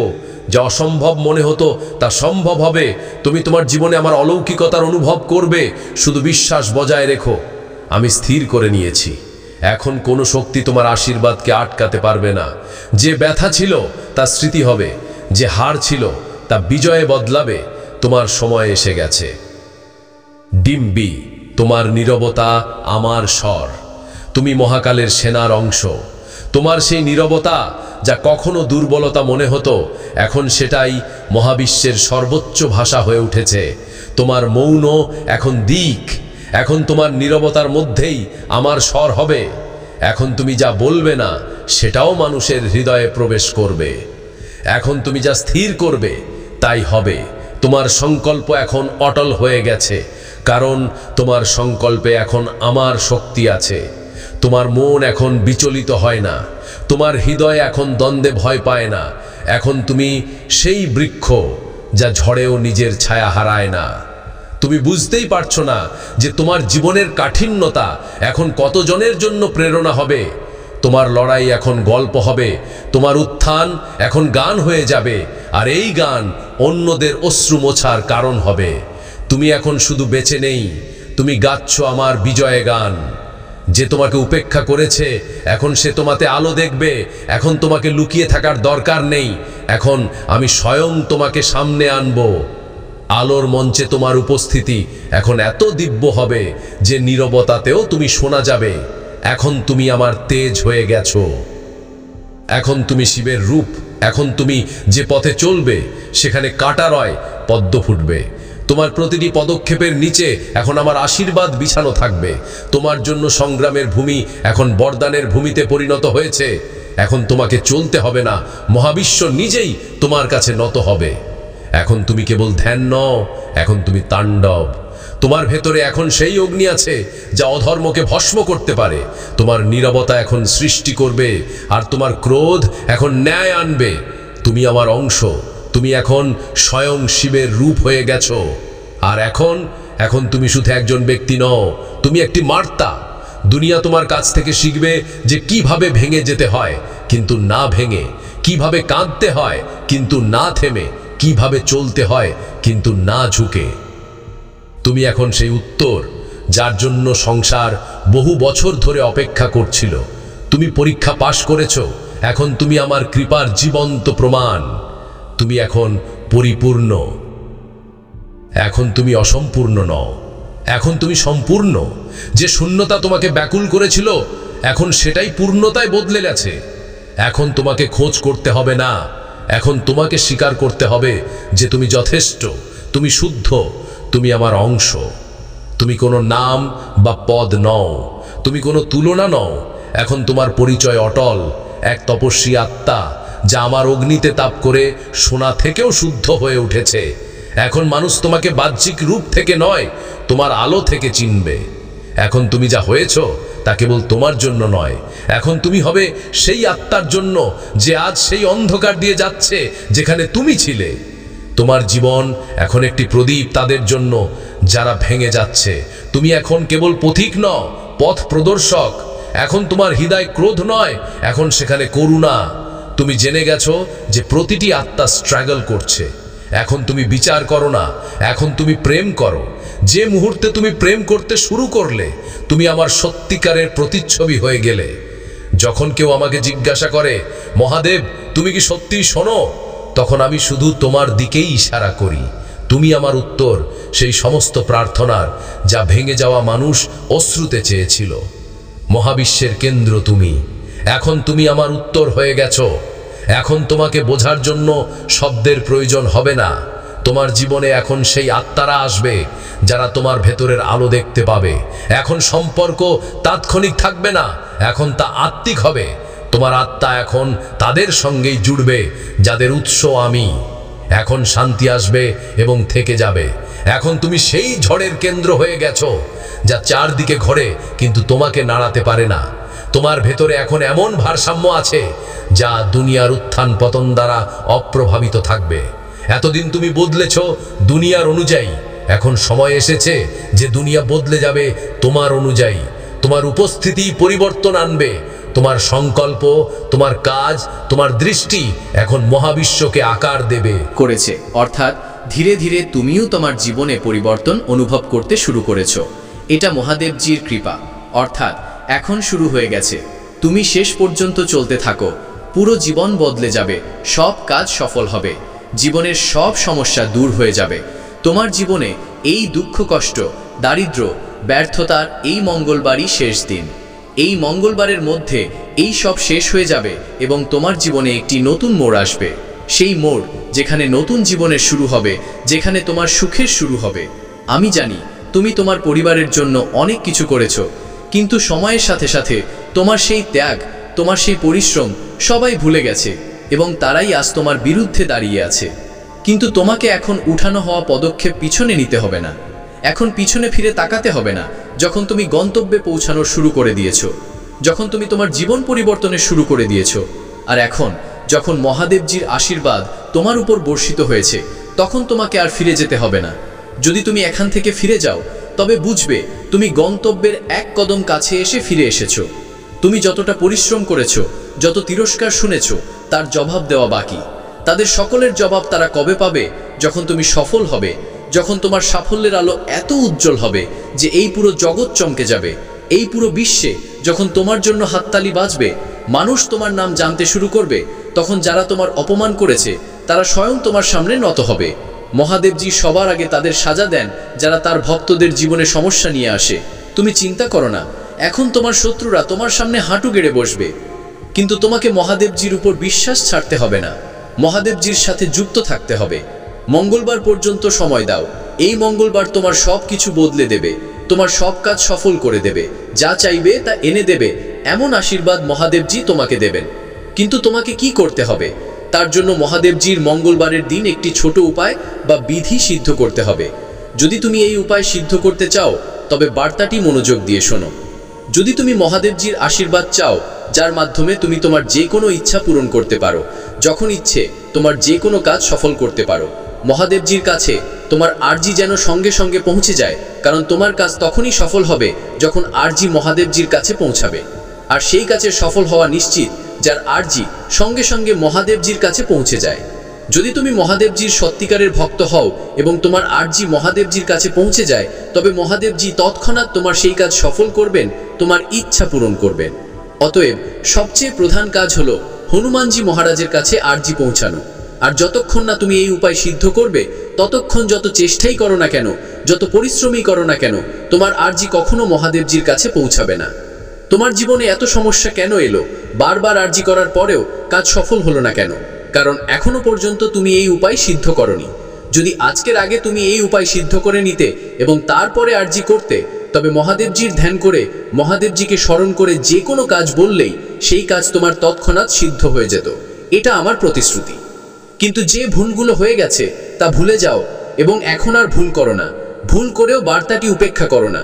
যা অসম্ভব মনে হতো তা সম্ভব হবে। তুমি তোমার জীবনে আমার অলৌকিকতার অনুভব করবে। শুধু বিশ্বাস বজায় রেখো। আমি স্থির করে নিয়েছি, এখন কোনো শক্তি তোমার আশীর্বাদকে আটকাতে পারবে না। যে ব্যথা ছিল তা স্মৃতি হবে, যে হার ছিল তা বিজয়ে বদলাবে। তোমার সময় এসে গেছে। ডিম্বি, তোমার নীরবতা আমার স্বর। তুমি মহাকালের সেনার অংশ। তোমার সেই নীরবতা যা কখনো দুর্বলতা মনে হতো, এখন সেটাই মহাবিশ্বের সর্বোচ্চ ভাষা হয়ে উঠেছে। তোমার মৌন এখন দিক। এখন তোমার নীরবতার মধ্যেই আমার স্বর হবে। এখন তুমি যা বলবে না সেটাও মানুষের হৃদয়ে প্রবেশ করবে। এখন তুমি যা স্থির করবে তাই হবে। তোমার সংকল্প এখন অটল হয়ে গেছে, কারণ তোমার সংকল্পে এখন আমার শক্তি আছে। তোমার মন এখন বিচলিত হয় না, তোমার হৃদয় এখন দ্বন্দ্বে ভয় পায় না। এখন তুমি সেই বৃক্ষ যা ঝড়েও নিজের ছায়া হারায় না। তুমি বুঝতেই পারছো না যে তোমার জীবনের কাঠিন্যতা এখন কতজনের জন্য প্রেরণা হবে। তোমার লড়াই এখন গল্প হবে, তোমার উত্থান এখন গান হয়ে যাবে, আর এই গান অন্যদের অশ্রু মোছার কারণ হবে। তুমি এখন শুধু বেঁচে নেই, তুমি গাচ্ছ আমার বিজয় গান। যে তোমাকে উপেক্ষা করেছে এখন সে তোমাতে আলো দেখবে। এখন তোমাকে লুকিয়ে থাকার দরকার নেই। এখন আমি স্বয়ং তোমাকে সামনে আনবো। আলোর মঞ্চে তোমার উপস্থিতি এখন এত দিব্য হবে যে নীরবতাতেও তুমি শোনা যাবে। এখন তুমি আমার তেজ হয়ে গেছো। এখন তুমি শিবের রূপ। এখন তুমি যে পথে চলবে সেখানে কাঁটারয় পদ্ম ফুটবে। তোমার প্রতিটি পদক্ষেপের নিচে এখন আমার আশীর্বাদ বিছানো থাকবে। তোমার জন্য সংগ্রামের ভূমি এখন বরদানের ভূমিতে পরিণত হয়েছে। এখন তোমাকে চলতে হবে না, মহাবিশ্ব নিজেই তোমার কাছে নত হবে। এখন তুমি কেবল ধ্যান নও, এখন তুমি তাণ্ডব। তোমার ভেতরে এখন সেই অগ্নি আছে যা অধর্মকে ভস্ম করতে পারে। তোমার নীরবতা এখন সৃষ্টি করবে, আর তোমার ক্রোধ এখন ন্যায় আনবে। তুমি আমার অংশ। তুমি এখন স্বয়ং শিবের রূপ হয়ে গেছো। আর এখন তুমি শুধু একজন ব্যক্তি নও, তুমি একটি বার্তা। দুনিয়া তোমার কাছ থেকে শিখবে যে কিভাবে ভেঙে যেতে হয় কিন্তু না ভেঙে, কিভাবে কাঁদতে হয় কিন্তু না থেমে, কিভাবে চলতে হয় কিন্তু না ঝুঁকে। তুমি এখন সেই উত্তর যার জন্য সংসার বহু বছর ধরে অপেক্ষা করছিল। তুমি পরীক্ষা পাশ করেছো। এখন তুমি আমার কৃপার জীবন্ত প্রমাণ। তুমি এখন পরিপূর্ণ। এখন তুমি অসম্পূর্ণ নও, এখন তুমি সম্পূর্ণ। যে শূন্যতা তোমাকে ব্যাকুল করেছিল এখন সেটাই পূর্ণতায় বদলে গেছে। এখন তোমাকে খোঁজ করতে হবে না, এখন তোমাকে স্বীকার করতে হবে যে তুমি যথেষ্ট, তুমি শুদ্ধ, তুমি আমার অংশ। তুমি কোনো নাম বা পদ নও, তুমি কোনো তুলনা নও। এখন তোমার পরিচয় অটল, এক তপস্বী আত্মা যা আমার অগ্নিতে তাপ করে সোনা থেকেও শুদ্ধ হয়ে উঠেছে। এখন মানুষ তোমাকে বাহ্যিক রূপ থেকে নয়, তোমার আলো থেকে চিনবে। এখন তুমি যা হয়েছ তা কেবল তোমার জন্য নয়, এখন তুমি হবে সেই আত্মার জন্য যে আজ সেই অন্ধকার দিয়ে যাচ্ছে যেখানে তুমি ছিলে। তোমার জীবন এখন একটি প্রদীপ তাদের জন্য যারা ভেঙে যাচ্ছে। তুমি এখন কেবল পথিক নও, পথ প্রদর্শক। এখন তোমার হৃদয় ক্রোধ নয়, এখন সেখানে করুণা। তুমি জেনে গেছো যে প্রতিটি আত্মা স্ট্রাগল করছে। এখন তুমি বিচার করো না, এখন তুমি প্রেম করো। যে মুহূর্তে তুমি প্রেম করতে শুরু করলে তুমি আমার সত্যিকারের প্রতিচ্ছবি হয়ে গেলে। যখন কেউ আমাকে জিজ্ঞাসা করে, মহাদেব তুমি কি সত্যিই শোনো, তখন আমি শুধু তোমার দিকেই ইশারা করি। তুমি আমার উত্তর, সেই সমস্ত প্রার্থনার যা ভেঙে যাওয়া মানুষ অশ্রুতে চেয়েছিল। মহাবিশ্বের কেন্দ্র তুমি। এখন তুমি আমার উত্তর হয়ে গেছো। এখন তোমাকে বোঝার জন্য শব্দের প্রয়োজন হবে না। তোমার জীবনে এখন সেই আত্মারা আসবে যারা তোমার ভেতরের আলো দেখতে পাবে। এখন সম্পর্ক তাৎক্ষণিক থাকবে না, এখন তা আত্মিক হবে। তোমার আত্মা এখন তাদের সঙ্গেই জুড়বে যাদের উৎস আমি। এখন শান্তি আসবে এবং থেকে যাবে। এখন তুমি সেই ঝড়ের কেন্দ্র হয়ে গেছো যা চারদিকে ঘোরে কিন্তু তোমাকে নাড়াতে পারে না। তোমার ভেতরে এখন এমন ভারসাম্য আছে যা দুনিয়ার উত্থান পতন দ্বারা অপ্রভাবিত থাকবে। এতদিন তুমি বদলেছ দুনিয়ার অনুযায়ী, এখন সময় এসেছে যে দুনিয়া বদলে যাবে তোমার অনুযায়ী। তোমার উপস্থিতি পরিবর্তন আনবে। তোমার সংকল্প, তোমার কাজ, তোমার দৃষ্টি এখন মহাবিশ্বকে আকার দেবে। করেছে, অর্থাৎ ধীরে ধীরে তুমিও তোমার জীবনে পরিবর্তন অনুভব করতে শুরু করেছ। এটা মহাদেবজির কৃপা, অর্থাৎ এখন শুরু হয়ে গেছে। তুমি শেষ পর্যন্ত চলতে থাকো, পুরো জীবন বদলে যাবে, সব কাজ সফল হবে, জীবনের সব সমস্যা দূর হয়ে যাবে। তোমার জীবনে এই দুঃখ, কষ্ট, দারিদ্র্য, ব্যর্থতার এই মঙ্গলবারই শেষ দিন। এই মঙ্গলবারের মধ্যে এই সব শেষ হয়ে যাবে এবং তোমার জীবনে একটি নতুন মোড় আসবে। সেই মোড় যেখানে নতুন জীবনের শুরু হবে, যেখানে তোমার সুখের শুরু হবে। আমি জানি তুমি তোমার পরিবারের জন্য অনেক কিছু করেছো, কিন্তু সময়ের সাথে সাথে তোমার সেই ত্যাগ, তোমার সেই পরিশ্রম সবাই ভুলে গেছে এবং তারাই আজ তোমার বিরুদ্ধে দাঁড়িয়ে আছে। কিন্তু তোমাকে এখন উঠানো হওয়া পদক্ষেপ পিছনে নিতে হবে না। এখন পিছনে ফিরে তাকাতে হবে না। যখন তুমি গন্তব্যে পৌঁছানোর শুরু করে দিয়েছো, যখন তুমি তোমার জীবন পরিবর্তনের শুরু করে দিয়েছো, আর এখন যখন মহাদেবজির আশীর্বাদ তোমার উপর বর্ষিত হয়েছে, তখন তোমাকে আর ফিরে যেতে হবে না। যদি তুমি এখান থেকে ফিরে যাও, তবে বুঝবে তুমি গন্তব্যের এক কদম কাছে এসে ফিরে এসেছো। তুমি যতটা পরিশ্রম করেছো, যত তিরস্কার শুনেছো, তার জবাব দেওয়া বাকি। তাদের সকলের জবাব তারা কবে পাবে? যখন তুমি সফল হবে, যখন তোমার সাফল্যের আলো এত উজ্জ্বল হবে যে এই পুরো জগৎ চমকে যাবে। এই পুরো বিশ্বে যখন তোমার জন্য হাততালি বাজবে, মানুষ তোমার নাম জানতে শুরু করবে, তখন যারা তোমার অপমান করেছে তারা স্বয়ং তোমার সামনে নত হবে। মহাদেবজি সবার আগে তাদের সাজা দেন যারা তার ভক্তদের জীবনে সমস্যা নিয়ে আসে। তুমি চিন্তা করো না, এখন তোমার শত্রুরা তোমার সামনে হাঁটু গেড়ে বসবে, কিন্তু তোমাকে মহাদেবজির উপর বিশ্বাস ছাড়তে হবে না। মহাদেবজির সাথে যুক্ত থাকতে হবে। মঙ্গলবার পর্যন্ত সময় দাও। এই মঙ্গলবার তোমার সব কিছু বদলে দেবে, তোমার সব কাজ সফল করে দেবে, যা চাইবে তা এনে দেবে। এমন আশীর্বাদ মহাদেবজি তোমাকে দেবেন। কিন্তু তোমাকে কি করতে হবে? তার জন্য মহাদেবজির মঙ্গলবারের দিন একটি ছোট উপায় বা বিধি সিদ্ধ করতে হবে। যদি তুমি এই উপায় সিদ্ধ করতে চাও, তবে বার্তাটি মনোযোগ দিয়ে শোনো। যদি তুমি মহাদেবজির আশীর্বাদ চাও, যার মাধ্যমে তুমি তোমার যে কোনো ইচ্ছা পূরণ করতে পারো, যখন ইচ্ছে তোমার যে কোনো কাজ সফল করতে পারো, মহাদেবজির কাছে তোমার আরজি যেন সঙ্গে সঙ্গে পৌঁছে যায়, কারণ তোমার কাজ তখনই সফল হবে যখন আরজি মহাদেবজির কাছে পৌঁছাবে। আর সেই কাজে সফল হওয়া নিশ্চিত যার আরজি সঙ্গে সঙ্গে মহাদেবজির কাছে পৌঁছে যায়। যদি তুমি মহাদেবজির সত্যিকারের ভক্ত হও এবং তোমার আরজি মহাদেবজির কাছে পৌঁছে যায়, তবে মহাদেবজি তৎক্ষণাৎ তোমার সেই কাজ সফল করবেন, তোমার ইচ্ছা পূরণ করবেন। অতএব সবচেয়ে প্রধান কাজ হলো হনুমানজি মহারাজের কাছে আরজি পৌঁছানো। আর যতক্ষণ না তুমি এই উপায় সিদ্ধ করবে, ততক্ষণ যত চেষ্টাই করো না কেন, যত পরিশ্রমই করো না কেন, তোমার আরজি কখনো মহাদেবজির কাছে পৌঁছাবে না। তোমার জীবনে এত সমস্যা কেন এলো? বারবার আরজি করার পরেও কাজ সফল হলো না কেন? কারণ এখনো পর্যন্ত তুমি এই উপায় সিদ্ধ করনি। যদি আজকের আগে তুমি এই উপায় সিদ্ধ করে নিতে এবং তারপরে আরজি করতে, তবে মহাদেবজির ধ্যান করে, মহাদেবজিকে স্মরণ করে যে কোনো কাজ বললেই সেই কাজ তোমার তৎক্ষণাৎ সিদ্ধ হয়ে যেত। এটা আমার প্রতিশ্রুতি। কিন্তু যে ভুলগুলো হয়ে গেছে তা ভুলে যাও এবং এখন আর ভুল করো না। ভুল করেও বার্তাটি উপেক্ষা করো না।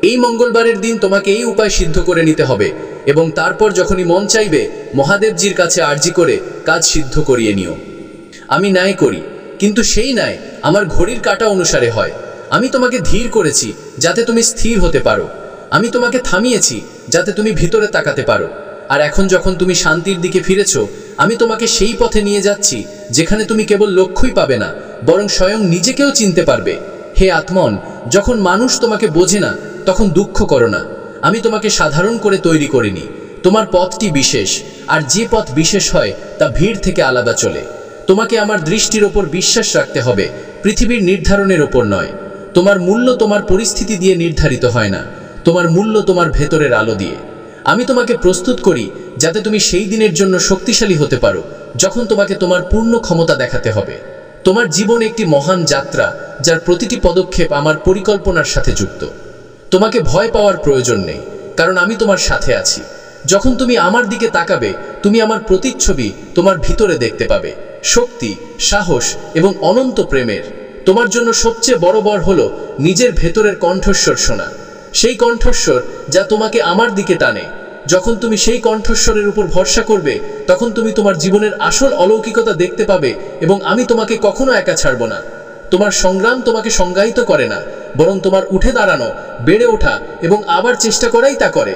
এই মঙ্গলবারের দিন তোমাকে এই উপায় সিদ্ধ করে নিতে হবে এবং তারপর যখনই মন চাইবে মহাদেবজির কাছে আরজি করে কাজ সিদ্ধ করিয়ে নিও। আমি ন্যায় করি, কিন্তু সেই ন্যায় আমার ঘড়ির কাঁটা অনুসারে হয়। আমি তোমাকে ধীর করেছি যাতে তুমি স্থির হতে পারো। আমি তোমাকে থামিয়েছি যাতে তুমি ভিতরে তাকাতে পারো। আর এখন যখন তুমি শান্তির দিকে ফিরেছো, আমি তোমাকে সেই পথে নিয়ে যাচ্ছি যেখানে তুমি কেবল লক্ষ্যই পাবে না, বরং স্বয়ং নিজেকেও চিনতে পারবে। হে আত্মন, যখন মানুষ তোমাকে বোঝে না, তখন দুঃখ করো না। আমি তোমাকে সাধারণ করে তৈরি করিনি। তোমার পথটি বিশেষ, আর যে পথ বিশেষ হয় তা ভিড় থেকে আলাদা চলে। তোমাকে আমার দৃষ্টির ওপর বিশ্বাস রাখতে হবে, পৃথিবীর নির্ধারণের ওপর নয়। তোমার মূল্য তোমার পরিস্থিতি দিয়ে নির্ধারিত হয় না, তোমার মূল্য তোমার ভেতরের আলো দিয়ে। আমি তোমাকে প্রস্তুত করি যাতে তুমি সেই দিনের জন্য শক্তিশালী হতে পারো যখন তোমাকে তোমার পূর্ণ ক্ষমতা দেখাতে হবে। তোমার জীবন একটি মহান যাত্রা, যার প্রতিটি পদক্ষেপ আমার পরিকল্পনার সাথে যুক্ত। তোমাকে ভয় পাওয়ার প্রয়োজন নেই, কারণ আমি তোমার সাথে আছি। যখন তুমি আমার দিকে তাকাবে তুমি আমার প্রতিচ্ছবি তোমার ভিতরে দেখতে পাবে, শক্তি, সাহস এবং অনন্ত প্রেমের। তোমার জন্য সবচেয়ে বড় বর হলো নিজের ভেতরের কণ্ঠস্বর শোনা, সেই কণ্ঠস্বর যা তোমাকে আমার দিকে টানে। যখন তুমি সেই কণ্ঠস্বরের উপর ভরসা করবে তখন তুমি তোমার জীবনের আসল অলৌকিকতা দেখতে পাবে এবং আমি তোমাকে কখনো একা ছাড়ব না। তোমার সংগ্রাম তোমাকে সংজ্ঞায়িত করে না, বরং তোমার উঠে দাঁড়ানো, বেড়ে ওঠা এবং আবার চেষ্টা করাই তা করে।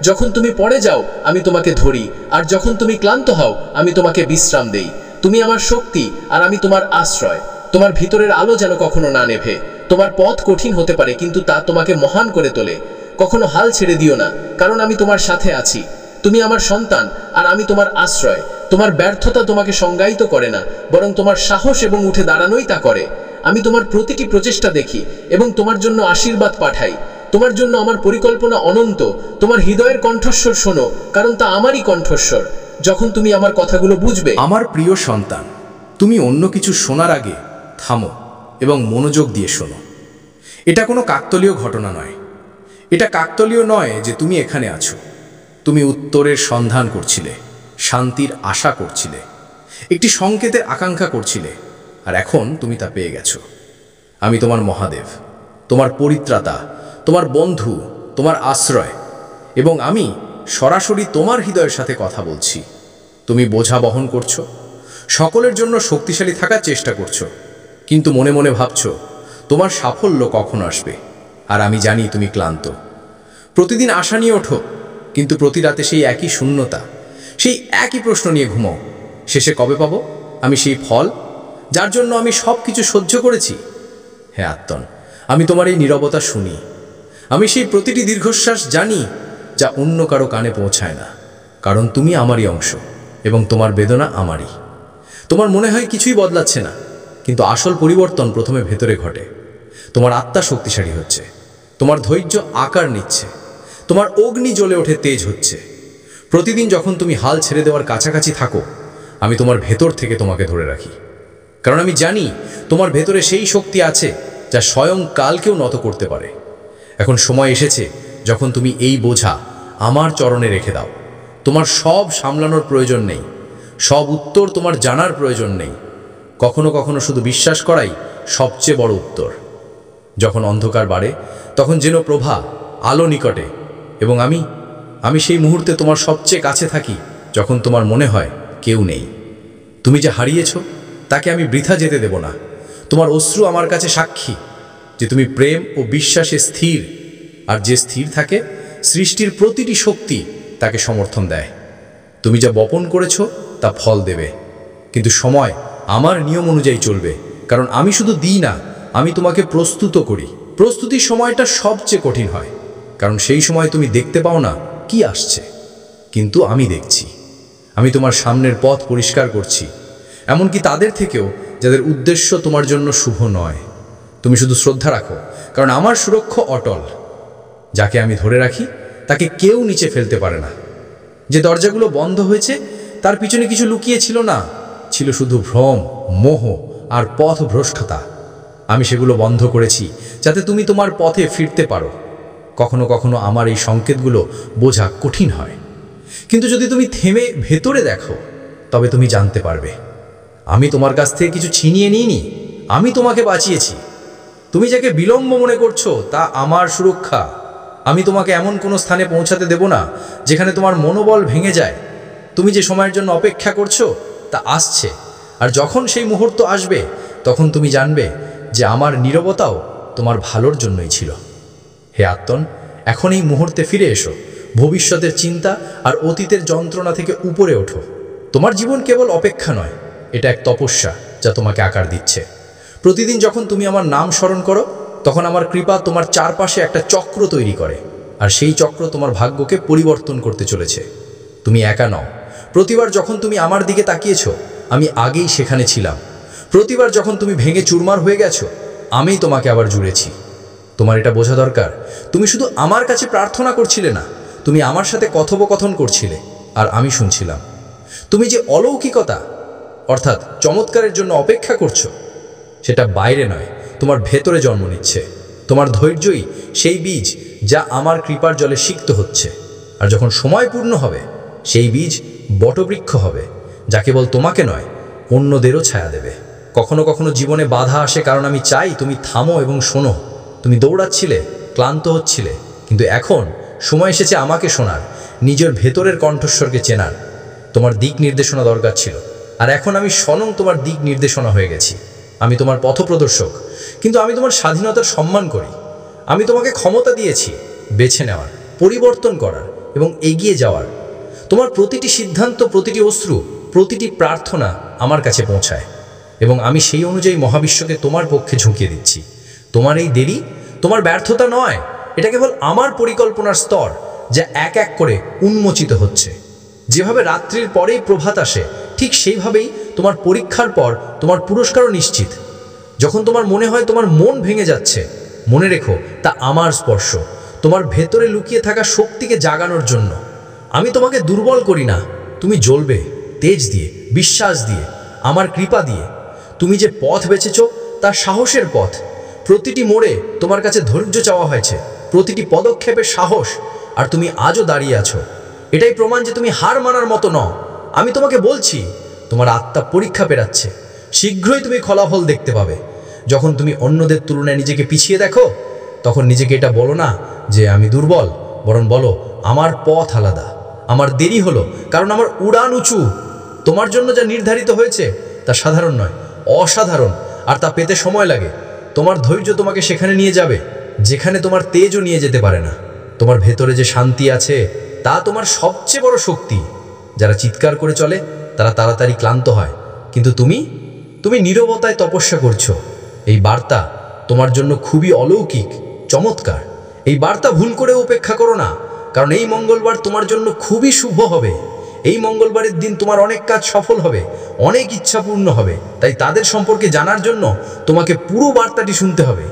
যখন তুমি পড়ে যাও আমি তোমাকে ধরি, আর যখন তুমি ক্লান্ত হও আমি তোমাকে বিশ্রাম দেই। তুমি আমার শক্তি আর আমি তোমার আশ্রয়। তোমার ভিতরের আলো যেন কখনো না নেভে। তোমার পথ কঠিন হতে পারে কিন্তু তা তোমাকে মহান করে তোলে। কখনো হাল ছেড়ে দিও না, কারণ আমি তোমার সাথে আছি। তুমি আমার সন্তান আর আমি তোমার আশ্রয়। তোমার ব্যর্থতা তোমাকে সংজ্ঞায়িত করে না, বরং তোমার সাহস এবং উঠে দাঁড়ানোই তা করে। আমি তোমার প্রতিটি প্রচেষ্টা দেখি এবং তোমার জন্য আশীর্বাদ পাঠাই। তোমার জন্য আমার পরিকল্পনা অনন্ত। তোমার হৃদয়ের কণ্ঠস্বর শোনো, কারণ তা আমারই কণ্ঠস্বর। যখন তুমি আমার কথাগুলো বুঝবে। আমার প্রিয় সন্তান, তুমি অন্য কিছু শোনার আগে থামো এবং মনোযোগ দিয়ে শোনো। এটা কোনো কাকতালীয় ঘটনা নয়। এটা কাকতালীয় নয় যে তুমি এখানে আছো। তুমি উত্তরের সন্ধান করছিলে, শান্তির আশা করছিলে, একটি সংকেতের আকাঙ্ক্ষা করছিলে, আর এখন তুমি তা পেয়ে গেছো। আমি তোমার মহাদেব, তোমার পরিত্রাতা, তোমার বন্ধু, তোমার আশ্রয়, এবং আমি সরাসরি তোমার হৃদয়ের সাথে কথা বলছি। তুমি বোঝা বহন করছো, সকলের জন্য শক্তিশালী থাকার চেষ্টা করছো, কিন্তু মনে মনে ভাবছো তোমার সাফল্য কখন আসবে। আর আমি জানি তুমি ক্লান্ত। প্রতিদিন আশা নিয়ে ওঠো, কিন্তু প্রতি রাতে সেই একই শূন্যতা, সেই একই প্রশ্ন নিয়ে ঘুমাও। শেষে কবে পাবো আমি সেই ফল যার জন্য আমি সব কিছু সহ্য করেছি? হে আত্মন, আমি তোমার এই নীরবতা শুনি। আমি সেই প্রতিটি দীর্ঘশ্বাস জানি যা অন্য কারো কানে পৌঁছায় না, কারণ তুমি আমারই অংশ এবং তোমার বেদনা আমারই। তোমার মনে হয় কিছুই বদলাচ্ছে না, কিন্তু আসল পরিবর্তন প্রথমে ভেতরে ঘটে। তোমার আত্মা শক্তিশালী হচ্ছে, তোমার ধৈর্য আকার নিচ্ছে, তোমার অগ্নি জ্বলে ওঠে, তেজ হচ্ছে। প্রতিদিন যখন তুমি হাল ছেড়ে দেওয়ার কাছাকাছি থাকো আমি তোমার ভেতর থেকে তোমাকে ধরে রাখি, কারণ আমি জানি তোমার ভেতরে সেই শক্তি আছে যা স্বয়ং কালকেও নত করতে পারে। এখন সময় এসেছে যখন তুমি এই বোঝা আমার চরণে রেখে দাও। তোমার সব সামলানোর প্রয়োজন নেই, সব উত্তর তোমার জানার প্রয়োজন নেই। কখনো কখনো শুধু বিশ্বাস করাই সবচেয়ে বড় উত্তর। যখন অন্ধকার বাড়ে তখন যেন প্রভা, আলো নিকটে, এবং আমি সেই মুহূর্তে তোমার সবচেয়ে কাছে থাকি যখন তোমার মনে হয় কেউ নেই। তুমি যে হারিয়েছ তাকে আমি বৃথা যেতে দেব না। তোমার অশ্রু আমার কাছে সাক্ষী যে তুমি প্রেম ও বিশ্বাসে স্থির, আর যে স্থির থাকে সৃষ্টির প্রতিটি শক্তি তাকে সমর্থন দেয়। তুমি যা বপন করেছ তা ফল দেবে, কিন্তু সময় আমার নিয়ম অনুযায়ী চলবে, কারণ আমি শুধু দিই না, আমি তোমাকে প্রস্তুত করি। প্রস্তুতির সময়টা সবচেয়ে কঠিন হয়, কারণ সেই সময় তুমি দেখতে পাও না কি আসছে, কিন্তু আমি দেখছি। আমি তোমার সামনের পথ পরিষ্কার করছি, এমনকি তাদের থেকেও যাদের উদ্দেশ্য তোমার জন্য শুভ নয়। তুমি শুধু শ্রদ্ধা রাখো, কারণ আমার সুরক্ষা অটল। যাকে আমি ধরে রাখি তাকে কেউ নিচে ফেলতে পারে না। যে দরজাগুলো বন্ধ হয়েছে তার পিছনে কিছু লুকিয়ে ছিল না, ছিল শুধু ভ্রম, মোহ আর পথভ্রষ্টতা। আমি সেগুলো বন্ধ করেছি যাতে তুমি তোমার পথে ফিরতে পারো। কখনো কখনো আমার এই সংকেতগুলো বোঝা কঠিন হয়, কিন্তু যদি তুমি থেমে ভেতরে দেখো তবে তুমি জানতে পারবে আমি তোমার কাছ থেকে কিছু ছিনিয়ে নিইনি, আমি তোমাকে বাঁচিয়েছি। তুমি যাকে বিলম্ব মনে করছো তা আমার সুরক্ষা। আমি তোমাকে এমন কোনো স্থানে পৌঁছাতে দেব না যেখানে তোমার মনোবল ভেঙে যায়। তুমি যে সময়ের জন্য অপেক্ষা করছো তা আসছে, আর যখন সেই মুহূর্ত আসবে তখন তুমি জানবে যে আমার নীরবতাও তোমার ভালোর জন্যই ছিল। হে আত্মন, এখন এই মুহূর্তে ফিরে এসো। ভবিষ্যতের চিন্তা আর অতীতের যন্ত্রণা থেকে উপরে ওঠো। তোমার জীবন কেবল অপেক্ষা নয়, এটা এক তপস্যা যা তোমাকে আকার দিচ্ছে। প্রতিদিন যখন তুমি আমার নাম স্মরণ করো তখন আমার কৃপা তোমার চারপাশে একটা চক্র তৈরি করে, আর সেই চক্র তোমার ভাগ্যকে পরিবর্তন করতে চলেছে। তুমি একা নও। প্রতিবার যখন তুমি আমার দিকে তাকিয়েছো আমি আগেই সেখানে ছিলাম। প্রতিবার যখন তুমি ভেঙে চুরমার হয়ে গেছো আমিই তোমাকে আবার জুড়েছি। তোমার এটা বোঝা দরকার, তুমি শুধু আমার কাছে প্রার্থনা করছিলে না, তুমি আমার সাথে কথোপকথন করছিলে আর আমি শুনছিলাম। তুমি যে অলৌকিকতা অর্থাৎ চমৎকারের জন্য অপেক্ষা করছো সেটা বাইরে নয়, তোমার ভেতরে জন্ম নিচ্ছে। তোমার ধৈর্যই সেই বীজ যা আমার কৃপার জলে সিক্ত হচ্ছে। আর যখন সময় পূর্ণ হবে সেই বীজ বটবৃক্ষ হবে, যা কেবল তোমাকে নয় অন্যদেরও ছায়া দেবে। কখনো কখনো জীবনে বাধা আসে কারণ আমি চাই তুমি থামো এবং শোনো। তুমি দৌড়াচ্ছিলে, ক্লান্ত হচ্ছিলে, কিন্তু এখন সময় এসেছে আমাকে শোনার, নিজের ভেতরের কণ্ঠস্বরকে চেনার। তোমার দিক নির্দেশনা দরকার ছিল, আর এখন আমি স্বয়ং তোমার দিক নির্দেশনা হয়ে গেছি। আমি তোমার পথপ্রদর্শক, কিন্তু আমি তোমার স্বাধীনতার সম্মান করি। আমি তোমাকে ক্ষমতা দিয়েছি বেছে নেওয়ার, পরিবর্তন করার এবং এগিয়ে যাওয়ার। তোমার প্রতিটি সিদ্ধান্ত, প্রতিটি অশ্রু, প্রতিটি প্রার্থনা আমার কাছে পৌঁছায়, এবং আমি সেই অনুযায়ী মহাবিশ্বকে তোমার পক্ষে ঝুঁকিয়ে দিচ্ছি। তোমার এই দেরি তোমার ব্যর্থতা নয়, এটা কেবল আমার পরিকল্পনার স্তর, যা এক এক করে উন্মোচিত হচ্ছে। যেভাবে রাত্রির পরেই প্রভাত আসে, ঠিক সেইভাবেই তোমার পরীক্ষার পর তোমার পুরস্কারও নিশ্চিত। যখন তোমার মনে হয় তোমার মন ভেঙে যাচ্ছে, মনে রেখো তা আমার স্পর্শ, তোমার ভেতরে লুকিয়ে থাকা শক্তিকে জাগানোর জন্য। আমি তোমাকে দুর্বল করি না, তুমি জ্বলবে তেজ দিয়ে, বিশ্বাস দিয়ে, আমার কৃপা দিয়ে। তুমি যে পথ বেছেছ তা সাহসের পথ। প্রতিটি মোড়ে তোমার কাছে ধৈর্য চাওয়া হয়েছে, প্রতিটি পদক্ষেপে সাহস, আর তুমি আজও দাঁড়িয়ে আছো। এটাই প্রমাণ যে তুমি হার মানার মতো নও। আমি তোমাকে বলছি, তোমার আত্মা পরীক্ষা পেরাচ্ছে, শীঘ্রই তুমি ফলাফল দেখতে পাবে। যখন তুমি অন্যদের তুলনায় নিজেকে পিছিয়ে দেখো, তখন নিজেকে এটা বলো না যে আমি দুর্বল, বরং বলো আমার পথ আলাদা, আমার দেরি হলো কারণ আমার উড়ান উঁচু। তোমার জন্য যা নির্ধারিত হয়েছে তা সাধারণ নয়, অসাধারণ, আর তা পেতে সময় লাগে। তোমার ধৈর্য তোমাকে সেখানে নিয়ে যাবে যেখানে তোমার তেজও নিয়ে যেতে পারে না। তোমার ভেতরে যে শান্তি আছে তা তোমার সবচেয়ে বড় শক্তি। যারা চিৎকার করে চলে তারা তাড়াতাড়ি ক্লান্ত হয়, কিন্তু তুমি নীরবতায় তপস্যা করছো। এই বার্তা তোমার জন্য খুবই অলৌকিক, চমৎকার। এই বার্তা ভুল করে উপেক্ষা করো না, কারণ এই মঙ্গলবার তোমার জন্য খুবই শুভ হবে। এই মঙ্গলবারের দিন তোমার অনেক কাজ সফল হবে, অনেক ইচ্ছা পূর্ণ হবে। তাই তাদের সম্পর্কে জানার জন্য তোমাকে পুরো বার্তাটি শুনতে হবে।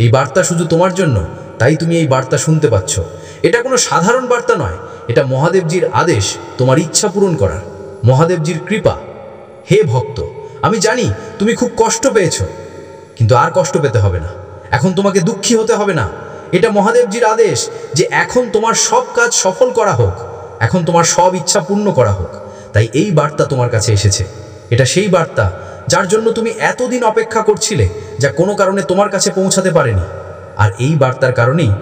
এই বার্তা শুধু তোমার জন্য, তাই তুমি এই বার্তা শুনতে পাচ্ছ। এটা কোনো সাধারণ বার্তা নয়, এটা মহাদেবজির আদেশ তোমার ইচ্ছা পূরণ করার, মহাদেবজির কৃপা। হে ভক্ত, আমি জানি তুমি খুব কষ্ট পেয়েছো, কিন্তু আর কষ্ট পেতে হবে না। এখন তোমাকে দুঃখী হতে হবে না। এটা মহাদেবজির আদেশ যে এখন তোমার সব কাজ সফল করা হোক, এখন তোমার সব ইচ্ছা পূর্ণ করা হোক। তাই এই বার্তা তোমার কাছে এসেছে। এটা সেই বার্তা যার জন্য তুমি এতদিন অপেক্ষা করছিলে, যা কোনো কারণে তোমার কাছে পৌঁছাতে পারেনি। আর এই বার্তার কারণেই